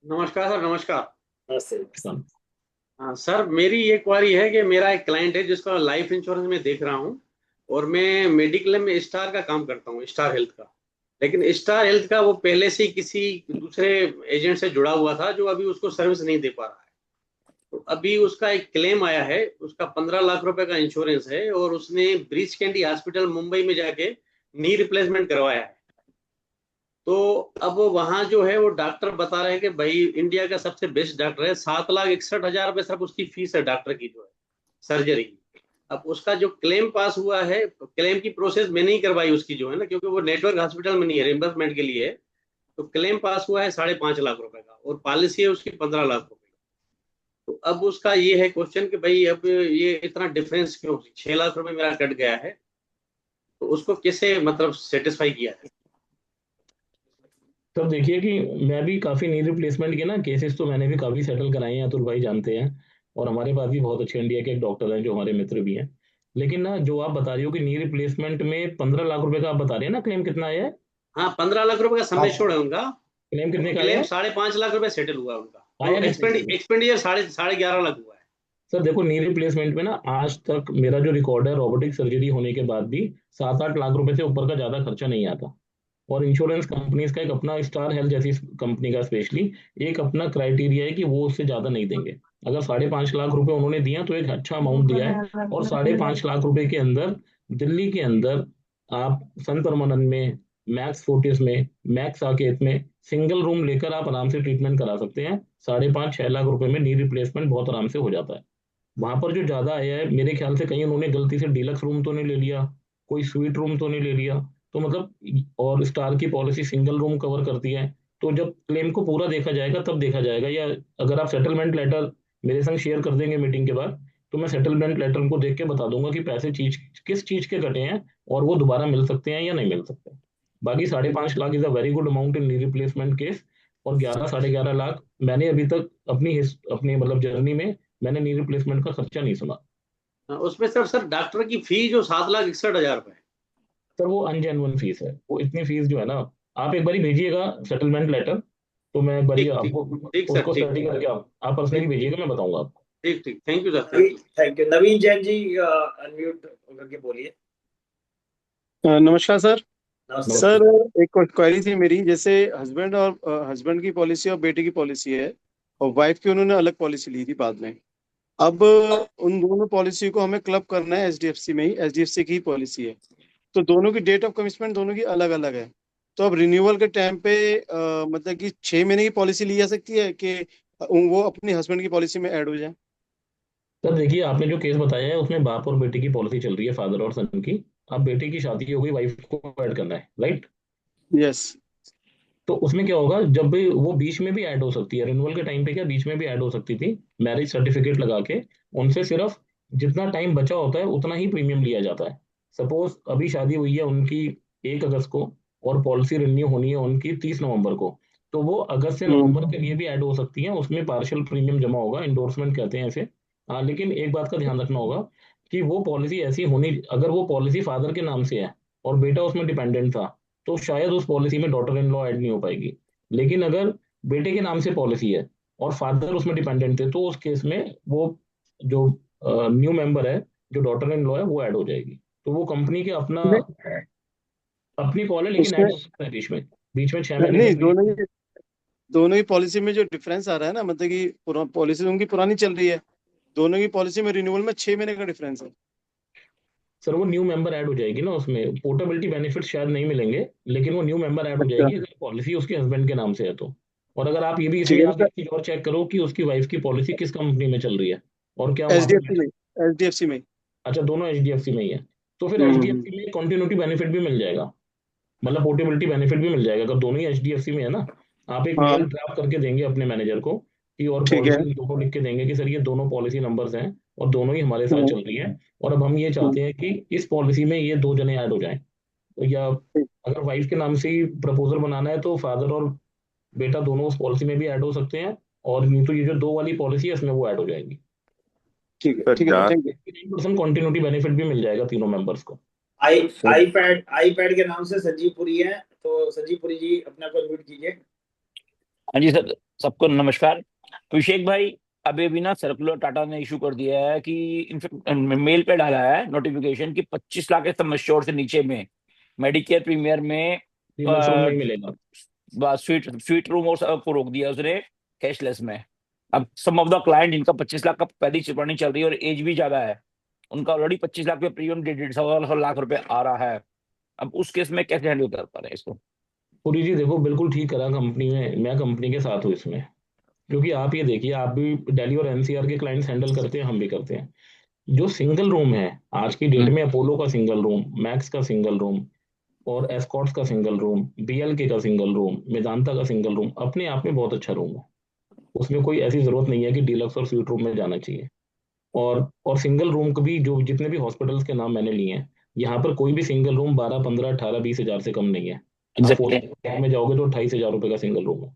नमस्कार सर, नमस्कार। नमस्ते। हाँ सर, मेरी ये क्वारी है कि मेरा एक क्लाइंट है जिसका लाइफ इंश्योरेंस में देख रहा हूँ, और मैं मेडिक्लेम में स्टार का काम करता हूँ, स्टार हेल्थ का। लेकिन स्टार हेल्थ का वो पहले से ही किसी दूसरे एजेंट से जुड़ा हुआ था जो अभी उसको सर्विस नहीं दे पा रहा है। तो अभी उसका एक क्लेम आया है, उसका 15 लाख रुपए का इंश्योरेंस है, और उसने ब्रीच कैंडी हॉस्पिटल मुंबई में जाके नी रिप्लेसमेंट करवाया है। तो अब वहां जो है वो डॉक्टर बता रहे हैं कि भाई इंडिया का सबसे बेस्ट डॉक्टर है, 7,61,000 रुपए सिर्फ उसकी फीस है डॉक्टर की जो है सर्जरी की। अब उसका जो क्लेम पास हुआ है, क्लेम की प्रोसेस मैंने ही करवाई उसकी जो है ना, क्योंकि वो नेटवर्क हॉस्पिटल में नहीं है, रिम्बर्समेंट के लिए है। तो क्लेम पास हुआ है 5.5 लाख रुपए का, और पॉलिसी है उसकी 15 लाख रुपए की। तो अब उसका ये है क्वेश्चन कि भाई अब ये इतना डिफरेंस क्यों, 6 लाख रुपए मेरा कट गया है, तो उसको कैसे मतलब सेटिस्फाई किया है? तब देखिए कि मैं भी काफी नी रिप्लेसमेंट के ना केसेस तो मैंने भी काफी सेटल कराए हैं, अतुल भाई जानते हैं। और हमारे पास भी बहुत अच्छे इंडिया के एक डॉक्टर हैं जो हमारे मित्र भी हैं। लेकिन ना जो आप बता रही हो कि नी रिप्लेसमेंट में 15 लाख रुपए का आप बता रहे हैं ना, क्लेम कितना आया है? हाँ, 15 लाख रुपए का सम एश्योर्ड है उनका। क्लेम कितने का आया क्लेम है? 5.5 लाख रुपए सेटल हुआ उनका, आया और नहीं। एक्सपेंडिचर साढ़े 11 लाख हुआ है। सर देखो, नी रिप्लेसमेंट में ना आज तक मेरा जो रिकॉर्ड है, रोबोटिक सर्जरी होने के बाद भी 7-8 लाख रुपए से ऊपर का ज्यादा खर्चा नहीं आता। और इंश्योरेंस कंपनीज का एक अपना, स्टार हेल्थ जैसी कंपनी का स्पेशली एक अपना क्राइटेरिया है कि वो उससे ज्यादा नहीं देंगे। अगर 5.5 लाख रुपए उन्होंने दिया तो एक अच्छा अमाउंट दिया है, और 5.5 लाख रुपए के अंदर दिल्ली के अंदर आप सन परमानंद में, मैक्स फोर्टिस में, मैक्स साकेत में सिंगल रूम लेकर आप आराम से ट्रीटमेंट करा सकते हैं। 5.5-6 लाख रुपए में नी रिप्लेसमेंट बहुत आराम से हो जाता है। वहां पर जो ज्यादा आया है मेरे ख्याल से, कहीं उन्होंने गलती से डीलक्स रूम तो नहीं ले लिया, कोई स्वीट रूम तो नहीं ले लिया, तो मतलब, और स्टार की पॉलिसी सिंगल रूम कवर करती है। तो जब क्लेम को पूरा देखा जाएगा तब देखा जाएगा, या अगर आप सेटलमेंट लेटर मेरे संग शेयर कर देंगे मीटिंग के बाद, तो मैं सेटलमेंट लेटर को देख के बता दूंगा कि पैसे चीज किस चीज के कटे हैं और वो दोबारा मिल सकते हैं या नहीं मिल सकते। बाकी 5.5 lakh is a very good amount in knee replacement case. और 11-11.5 लाख मैंने अभी तक अपनी मतलब जर्नी में मैंने नी रिप्लेसमेंट का खर्चा नहीं सुना। उसमें सर डॉक्टर की फी जो 7,61,000 रुपए है। सर वो अनजेन्युइन फीस है, वो इतनी फीस जो है ना, आप एक बार भेजिएगा सेटलमेंट लेटर, तो मैं एक बार ठीक आपको ठीक सर, उसको ठीक स्टडी करके आप पर्सनली भेजिएगा, मैं बताऊंगा आपको। ठीक। Thank you sir. Thank you. Naveen Jain ji unmute करके बोलिए। नमस्कार सर। नमस्ते सर एक क्वेरी थी मेरी, जैसे हस्बैंड की पॉलिसी और बेटे की पॉलिसी है, और वाइफ की उन्होंने अलग पॉलिसी ली थी बाद में। अब उन दोनों पॉलिसी को हमें क्लब करना है एचडीएफसी में ही, एचडीएफसी की ही पॉलिसी है, तो दोनों की डेट ऑफ कमिटमेंट दोनों की अलग अलग है। तो अब रिन्यूअल के टाइम पे मतलब कि 6 महीने की पॉलिसी ली जा सकती है कि वो अपनी हस्बैंड की पॉलिसी में ऐड हो जाए? सर देखिए, आपने जो केस बताया है उसमें बाप और बेटे की पॉलिसी चल रही है, फादर और सन की। अब बेटे की शादी हो गई, वाइफ को ऐड करना है, राइट? यस। तो उसमें क्या होगा, जब भी वो बीच में भी ऐड हो सकती है, रिन्यूअल के टाइम पे क्या बीच में भी ऐड हो सकती थी, मैरिज सर्टिफिकेट लगा के उनसे सिर्फ जितना टाइम बचा होता है उतना ही प्रीमियम लिया जाता है। सपोज अभी शादी हुई है उनकी 1 अगस्त को, और पॉलिसी रिन्यू होनी है उनकी 30 नवंबर को, तो वो अगस्त से नवंबर के लिए भी ऐड हो सकती है, उसमें पार्शियल प्रीमियम जमा होगा, इंडोर्समेंट कहते हैं इसे। हाँ, लेकिन एक बात का ध्यान रखना होगा कि वो पॉलिसी ऐसी होनी, अगर वो पॉलिसी फादर के नाम से है और बेटा उसमें डिपेंडेंट था, तो शायद उस पॉलिसी में डॉटर इन लॉ ऐड नहीं हो पाएगी। लेकिन अगर बेटे के नाम से पॉलिसी है और फादर उसमें डिपेंडेंट थे, तो उस केस में वो जो न्यू मेंबर है, जो डॉटर इन लॉ है, वो ऐड हो जाएगी। तो वो कंपनी के अपनी कॉल है, लेकिन उसमें ऐड हो सकता है बीच में 6 महीने नहीं, से। दोनों ही पॉलिसी में जो डिफरेंस आ रहा है ना, मतलब कि पॉलिसी उनकी पुरानी चल रही है, दोनों की पॉलिसी में रिन्यूअल में 6 महीने का डिफरेंस है। सर वो न्यू मेंबर ऐड हो जाएगी ना, उसमें पोर्टेबिलिटी बेनिफिट शायद नहीं मिलेंगे, लेकिन वो न्यू मेंबर ऐड हो अच्छा, जाएगी अगर पॉलिसी उसके हस्बैंड के नाम से है तो। और अगर आप ये भी, ठीक इसमें है आप सर। एक चीज और चेक करो कि उसकी वाइफ की पॉलिसी किस कंपनी में चल रही है, और क्या वहां एचडीएफसी पर। में, एचडीएफसी में। अच्छा, दोनों एचडीएफसी में ही है, तो फिर हम्म। एचडीएफसी में कंटिन्यूटी बेनिफिट भी मिल जाएगा, मतलब पोर्टेबिलिटी बेनिफिट भी मिल जाएगा अगर दोनों ही एचडीएफसी में है ना। आप एक हाँ, मेल ड्राफ्ट करके देंगे अपने मैनेजर को कि, और ठीक है। पॉलिसी दोनों लिख के देंगे कि सर ये दोनों पॉलिसी नंबर्स हैं और दोनों ही हमारे साथ हम्म, चल रही है, और अब हम ये हम्म, चाहते हैं कि इस पॉलिसी में ये 2 जने ऐड हो जाएं। तो या ठीक। अगर वाइफ के नाम से ही प्रपोजल बनाना है तो फादर और बेटा दोनों उस पॉलिसी में भी ऐड हो सकते हैं, और नहीं तो ये जो 2 वाली पॉलिसी है इसमें वो ऐड हो जाएगी। ठीक है sir, thank you. 9% continuity benefit भी मिल जाएगा तीनों मेंबर्स को। आई आईपैड के नाम से संजीव पुरी है, तो संजीव पुरी जी अपना को अनम्यूट कीजिए। हाँ जी सर, सबको नमस्कार। अभिषेक भाई, अभी अभी ना सर्कुलर टाटा ने इशू कर दिया है कि, इनफेक्ट मेल पे डाला है नोटिफिकेशन कि 25 लाख के सम एश्योर्ड से नीचे में मेडिकेयर प्रीमियर में डीलक्स रूम नहीं मिलेगा। स्वीट रूम और सब को रोक दिया उसने कैशलेस में। अब सम ऑफ द क्लाइंट जिनका 25 लाख का पहली चिपरानी चल रही है और एज भी ज्यादा है, उनका ऑलरेडी 25 लाख पे प्रीमियम 1.5 लाख रुपए आ रहा है। अब उस केस में कैसे हैंडल कर पा रहे हैं इसको? पुरी जी देखो, बिल्कुल ठीक करा कंपनी में, मैं कंपनी के साथ हूँ इसमें, क्योंकि आप ये देखिए, आप भी दिल्ली और एनसीआर के क्लाइंट्स हैंडल करते हैं, हम भी करते हैं। जो सिंगल रूम है आज की डेट में, अपोलो का सिंगल रूम, मैक्स का सिंगल रूम, और एस्कॉर्ट्स का सिंगल रूम, बीएलके का सिंगल रूम, मेदांता का सिंगल रूम, अपने आप में बहुत अच्छा रूम है। उसमें कोई ऐसी जरूरत नहीं है कि डीलक्स और स्वीट रूम में जाना चाहिए। और सिंगल रूम को भी, जो जितने भी हॉस्पिटल्स के नाम मैंने लिए हैं, यहाँ पर कोई भी सिंगल रूम 12, 15, 18, 20 हजार से कम नहीं है। आप एग्जैक्टली। फोर्थ में जाओगे तो 28 हजार रुपये का सिंगल रूम है।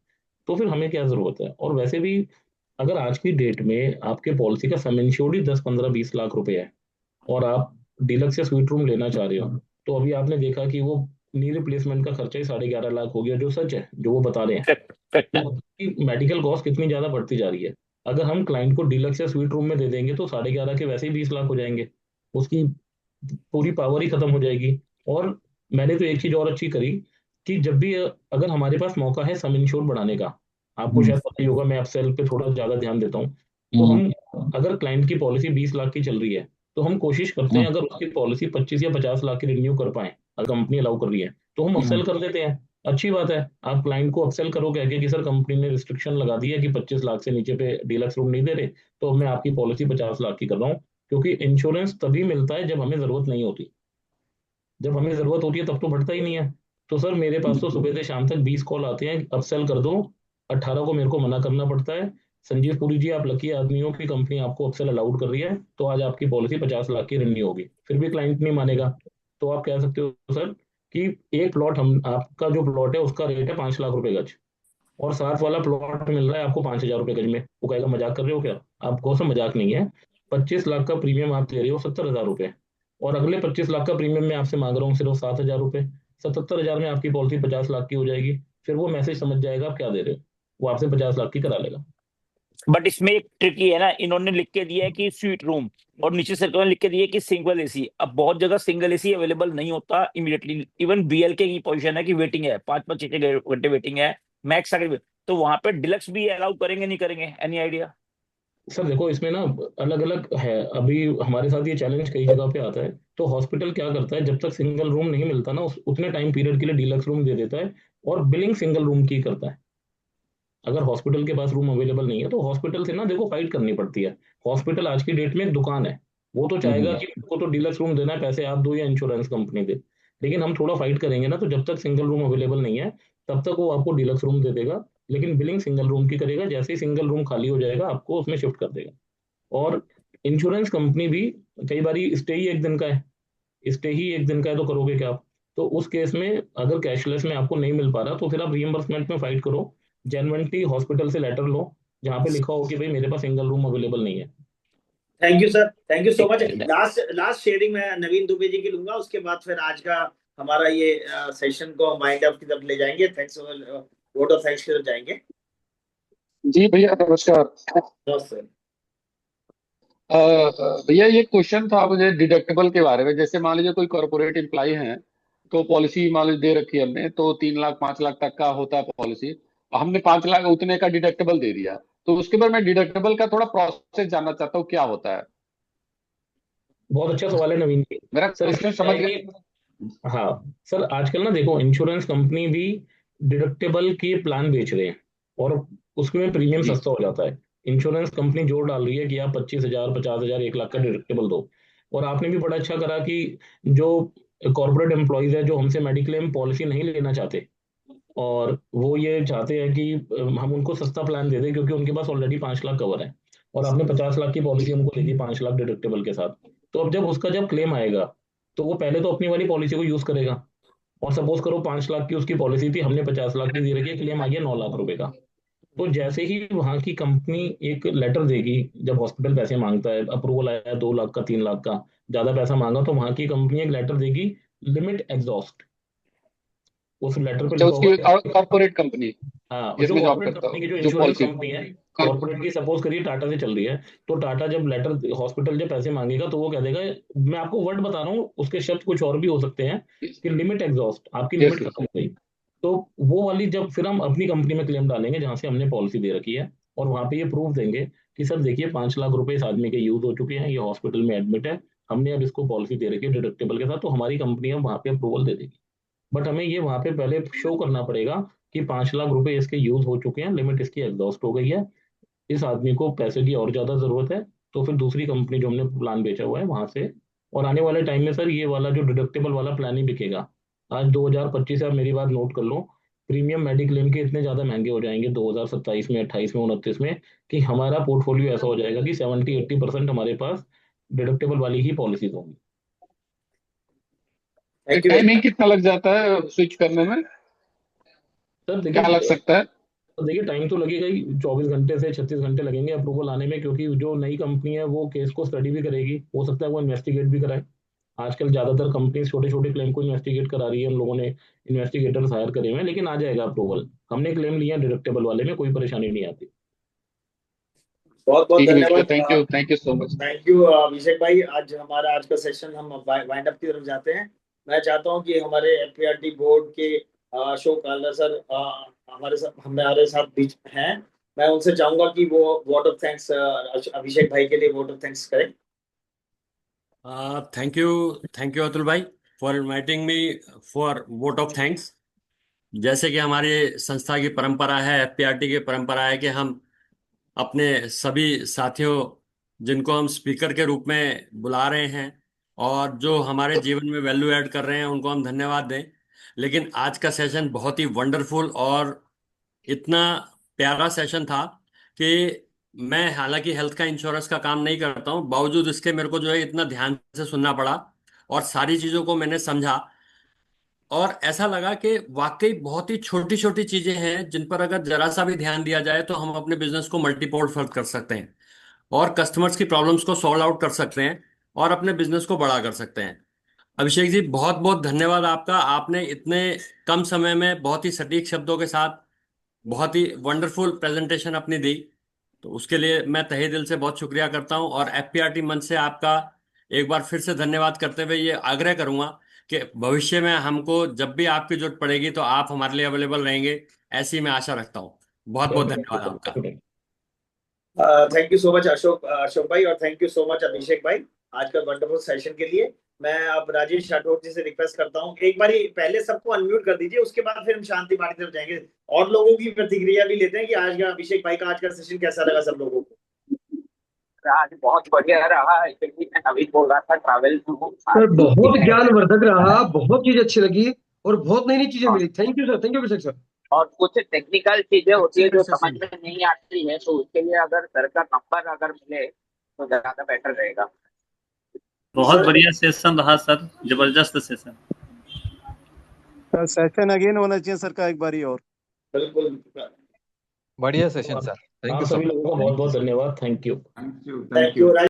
तो फिर हमें क्या जरूरत है? और वैसे भी अगर आज की डेट में आपके पॉलिसी का सम इंश्योर्ड ही 10, 15, 20 लाख रुपए है, और आप डीलक्स या स्वीट रूम लेना चाह रहे हो, तो अभी आपने देखा कि वो नी रिप्लेसमेंट का खर्चा ही 11.5 लाख हो गया, जो सच है, जो वो बता रहे हैं। फैक्ट है। तो मेडिकल कॉस्ट कितनी ज्यादा बढ़ती जा रही है। अगर हम क्लाइंट को डीलक्स या स्वीट रूम में दे देंगे तो 11.5 के वैसे ही 20 लाख हो जाएंगे, उसकी पूरी पावर ही खत्म हो जाएगी। और मैंने तो एक चीज और अच्छी करी कि जब भी अगर हमारे पास मौका है सम इंश्योर बढ़ाने का, आपको शायद पता ही होगा, मैं अपसेल पे थोड़ा ज्यादा ध्यान देता हूँ, तो हम अगर क्लाइंट की पॉलिसी 20 लाख की चल रही है तो हम कोशिश करते हैं अगर उसकी पॉलिसी 25 या 50 लाख की रिन्यू कर पाए, अगर कंपनी अलाउ कर रही है तो हम अपसेल कर देते हैं। अच्छी बात है, आप क्लाइंट को अपसेल करो कह के कि सर कंपनी ने रिस्ट्रिक्शन लगा दी है कि 25 लाख से नीचे पे डीलक्स रूम नहीं दे रहे, तो मैं आपकी पॉलिसी 50 लाख की कर रहा हूँ, क्योंकि इंश्योरेंस तभी मिलता है जब हमें जरूरत नहीं होती। जब हमें जरूरत होती है तब तो बढ़ता ही नहीं है। तो सर मेरे पास तो सुबह से शाम तक 20 कॉल आते हैं, अपसेल कर दो, 18 को मेरे को मना करना पड़ता है, संजीव पुरी जी आप लकी आदमी हो कि कंपनी आपको अपसेल अलाउड कर रही है, तो आज आपकी पॉलिसी 50 लाख की रिन्यू होगी, फिर भी क्लाइंट नहीं मानेगा। तो आप कह सकते हो सर कि एक प्लॉट, हम आपका जो प्लॉट है उसका रेट है 5 लाख रुपए गज, और साथ वाला प्लॉट मिल रहा है आपको 5,000 रुपए गज में, वो कहेगा मजाक कर रहे हो क्या? आपको सर मजाक नहीं है, 25 लाख का प्रीमियम आप दे रहे हो 70,000 रुपए, और अगले 25 लाख का प्रीमियम मैं आपसे मांग रहा हूँ सिर्फ 7,000 रुपए, 77,000 में आपकी पॉलिसी 50 लाख की हो जाएगी। फिर वो मैसेज समझ जाएगा आप क्या दे रहे हो, वो आपसे 50 लाख की करा लेगा। बट इसमें एक ट्रिकी है ना, इन्होंने लिख के दिया है कि स्वीट रूम, और नीचे सर्कल में लिख के दिया है कि सिंगल एसी। अब बहुत जगह सिंगल एसी अवेलेबल नहीं होता इमीडिएटली, इवन बीएलके की पोजीशन है कि वेटिंग है, 5-5 6 घंटे वेटिंग है मैक्स, तो वहां पे डिलक्स भी अलाउ करेंगे नहीं करेंगे, एनी आइडिया? सर देखो इसमें ना अलग अलग है, अभी हमारे साथ ये चैलेंज कई जगह पे आता है। तो हॉस्पिटल क्या करता है, जब तक सिंगल रूम नहीं मिलता ना उतने टाइम पीरियड के लिए डीलक्स रूम दे देता है, और बिलिंग सिंगल रूम की करता है। अगर हॉस्पिटल के पास रूम अवेलेबल नहीं है तो हॉस्पिटल से ना देखो फाइट करनी पड़ती है। हॉस्पिटल आज की डेट में एक दुकान है, वो तो चाहेगा कि उनको तो डीलक्स रूम देना है, पैसे आप दो या इंश्योरेंस कंपनी दे, लेकिन हम थोड़ा फाइट करेंगे ना, तो जब तक सिंगल रूम अवेलेबल नहीं है तब तक वो आपको डीलक्स रूम दे देगा, लेकिन बिलिंग सिंगल रूम की करेगा, जैसे ही सिंगल रूम खाली हो जाएगा आपको उसमें शिफ्ट कर देगा। और इंश्योरेंस कंपनी भी कई बार स्टे ही एक दिन का है, स्टे ही एक दिन का है तो करोगे क्या आप? तो उस केस में अगर कैशलेस में आपको नहीं मिल पा रहा तो फिर आप रीएम्बर्समेंट में फाइट करो, जेन्युइनली हॉस्पिटल से लेटर लो जहाँ पे लिखा हो कि भाई मेरे पास सिंगल रूम अवेलेबल नहीं है। Thank you sir, thank you so much. ठीक है। लास्ट शेयरिंग मैं नवीन दुबे जी की लूंगा, उसके बाद फिर आज का हमारा ये सेशन को हम वाइंड अप की तरफ ले जाएंगे। थैंक्स, वोट ऑफ थैंक्स की तरफ जाएंगे। जी भैया नमस्कार। नमस्ते। भैया ये क्वेश्चन था मुझे डिडक्टेबल के बारे में। जैसे मान लीजिए कोई कॉर्पोरेट एम्प्लॉय है, तो पॉलिसी मान लीजिए दे रखी है हमने, तो 3 लाख 5 लाख तक का होता है पॉलिसी, हमने 5 लाख उतने का डिडक्टेबल दे दिया, तो उसके बाद मैं डिडक्टेबल का थोड़ा प्रोसेस जानना चाहता हूँ क्या होता है। बहुत अच्छा सवाल है नवीन जी। मेरा सर क्वेश्चन इसमें समझ क्या है गए? कि हाँ सर, आजकल ना देखो इंश्योरेंस कंपनी भी डिडक्टेबल के प्लान बेच रहे हैं, और उसमें प्रीमियम जी सस्ता हो जाता है। इंश्योरेंस कंपनी जोर डाल रही है कि आप 25,000 50,000 1 लाख का डिडक्टेबल दो। और आपने भी बड़ा अच्छा करा कि जो कॉर्पोरेट एम्प्लॉयज है जो हमसे मेडिक्लेम पॉलिसी नहीं लेना चाहते, और वो ये चाहते हैं कि हम उनको सस्ता प्लान दे दें, क्योंकि उनके पास ऑलरेडी 5 लाख कवर है, और आपने 50 लाख की पॉलिसी हमको दे दी 5 लाख डिडक्टेबल के साथ। तो अब जब क्लेम आएगा तो वो पहले तो अपनी वाली पॉलिसी को यूज करेगा, और सपोज करो 5 लाख की उसकी पॉलिसी थी, हमने 50 लाख की दे रखी है, क्लेम आ गया 9 लाख रुपए का। तो जैसे ही वहां की कंपनी एक लेटर देगी, जब हॉस्पिटल पैसे मांगता है, अप्रूवल आया 2 लाख का 3 लाख का, ज्यादा पैसा मांगा, तो वहां की कंपनी एक लेटर देगी, लिमिट एग्जॉस्ट। उस लेटर पे अच्छा, लिखा उसकी होगा, कॉर्पोरेट कंपनी हाँ, और जो जिसमें जॉब कॉर्पोरेट करता कंपनी हूँ, की जो जो इंश्योरेंस पॉलिसी कंपनी है, कॉर्पोरेट की सपोज करिए टाटा से चल रही है, तो टाटा जब लेटर हॉस्पिटल जब पैसे मांगेगा तो वो कह देगा, मैं आपको वर्ड बता रहा हूँ, उसके शब्द कुछ और भी हो सकते हैं, कि लिमिट एग्जॉस्ट, आपकी यस लिमिट यस। खत्म हो गई। तो वो वाली जब फिर हम अपनी कंपनी में क्लेम डालेंगे जहां से हमने पॉलिसी दे रखी है, और वहां पे ये प्रूफ देंगे कि सर देखिए 5 लाख रुपए इस आदमी के यूज हो चुके हैं, ये हॉस्पिटल में एडमिट है, हमने अब इसको पॉलिसी दे रखी है डिडक्टेबल के साथ, तो हमारी कंपनी अब वहां पे अप्रूवल दे देगी। बट हमें ये वहां पे पहले शो करना पड़ेगा कि 5 लाख रुपए इसके यूज हो चुके हैं, लिमिट इसकी एग्जॉस्ट हो गई है, इस आदमी को पैसे की और ज्यादा जरूरत है, तो फिर दूसरी कंपनी जो हमने प्लान बेचा हुआ है वहां से। और आने वाले टाइम में सर ये वाला जो डिडक्टेबल वाला प्लान ही बिकेगा। आज 2025 से, आप मेरी बात नोट कर लो, प्रीमियम मेडिक्लेम के इतने ज्यादा महंगे हो जाएंगे 2027 में, 28 में, 29 में, कि हमारा पोर्टफोलियो ऐसा हो जाएगा कि 70-80% हमारे पास डिडक्टेबल वाली ही पॉलिसीज होंगी। Thank you. टाइमिंग कितना लग जाता है स्विच करने में, सर क्या लग देखिए, सकता है? तो देखिए टाइम तो लगेगा ही, 24 घंटे से 36 घंटे लगेंगे अप्रूवल आने में, क्योंकि जो नई कंपनी है वो केस को स्टडी भी करेगी, हो सकता है वो इन्वेस्टिगेट भी कराए। आजकल ज्यादातर कंपनी छोटे छोटे क्लेम को इन्वेस्टिगेट करा रही है, उन लोगों ने इन्वेस्टिगेटर्स हायर करे हुए हैं, लेकिन आ जाएगा अप्रूवल। हमने क्लेम लिया डिडक्टेबल वाले में, कोई परेशानी नहीं आती। बहुत बहुत ठीक है भैया, धन्यवाद। Thank you so much. Thank you Abhishek भाई। आज का सेशन हम वाइंड अप की तरफ जाते हैं। मैं चाहता हूं कि हमारे एफपीआरटी बोर्ड के अशोक कालरा सर हमारे साथ बीच हैं। मैं उनसे चाहूंगा कि वो वोट ऑफ थैंक्स अभिषेक भाई के लिए वोट ऑफ थैंक्स करें। थैंक यू अतुल भाई for inviting me for vote of thanks. जैसे कि हमारी संस्था की परंपरा है, एफपीआरटी की परंपरा है कि हम अपने सभी साथियों जिनको हम स्पीकर के रूप में बुला रहे हैं और जो हमारे जीवन में वैल्यू ऐड कर रहे हैं उनको हम धन्यवाद दें। लेकिन आज का सेशन बहुत ही वंडरफुल और इतना प्यारा सेशन था कि मैं हालांकि हेल्थ का इंश्योरेंस का काम नहीं करता हूं, बावजूद इसके मेरे को जो है इतना ध्यान से सुनना पड़ा और सारी चीजों को मैंने समझा और ऐसा लगा कि वाकई बहुत ही छोटी छोटी चीजें हैं जिन पर अगर जरा सा भी ध्यान दिया जाए तो हम अपने बिजनेस को मल्टीपोर्ट कर सकते हैं और कस्टमर्स की प्रॉब्लम्स को सॉल्व आउट कर सकते हैं और अपने बिजनेस को बड़ा कर सकते हैं। अभिषेक जी, बहुत बहुत धन्यवाद आपका। आपने इतने कम समय में बहुत ही सटीक शब्दों के साथ बहुत ही वंडरफुल प्रेजेंटेशन अपनी दी, तो उसके लिए मैं तहे दिल से बहुत शुक्रिया करता हूं और एफपीआरटी मंच से आपका एक बार फिर से धन्यवाद करते हुए ये आग्रह करूंगा कि भविष्य में हमको जब भी आपकी जरूरत पड़ेगी तो आप हमारे लिए अवेलेबल रहेंगे, ऐसी मैं आशा रखता हूँ। बहुत बहुत धन्यवाद आपका। Thank you so much Ashok भाई और थैंक यू सो मच अभिषेक भाई आज का वंडरफुल सेशन के लिए। मैं अब राजेश राठौर जी से रिक्वेस्ट करता हूँ एक बार पहले सबको अनम्यूट कर दीजिए, उसके बाद फिर हम शांति पार्टी तरफ जाएंगे और लोगों की प्रतिक्रिया भी लेते हैं कि आज का अभिषेक भाई का आज का सेशन कैसा लगा सब लोगों को। आज बहुत बढ़िया रहा। एक्चुअली मैं अभी बोल रहा था ट्रैवल सर, बहुत ज्ञानवर्धक रहा, बहुत चीज अच्छी लगी और बहुत नई नई चीजें मिली। Thank you sir, thank you Abhishek sir. और कुछ टेक्निकल चीजें होती है जो समझ में नहीं आती है, तो उसके लिए अगर सर का नंबर अगर मिले तो ज्यादा बेटर रहेगा। बहुत बढ़िया सेशन रहा सर, जबरदस्त सेशन। सर सेशन अगेन होना चाहिए सर का एक बारी और। बिल्कुल बढ़िया सेशन सर, थैंक आप यू सभी सर। लोगों का बहुत बहुत धन्यवाद। Thank you. Thank you.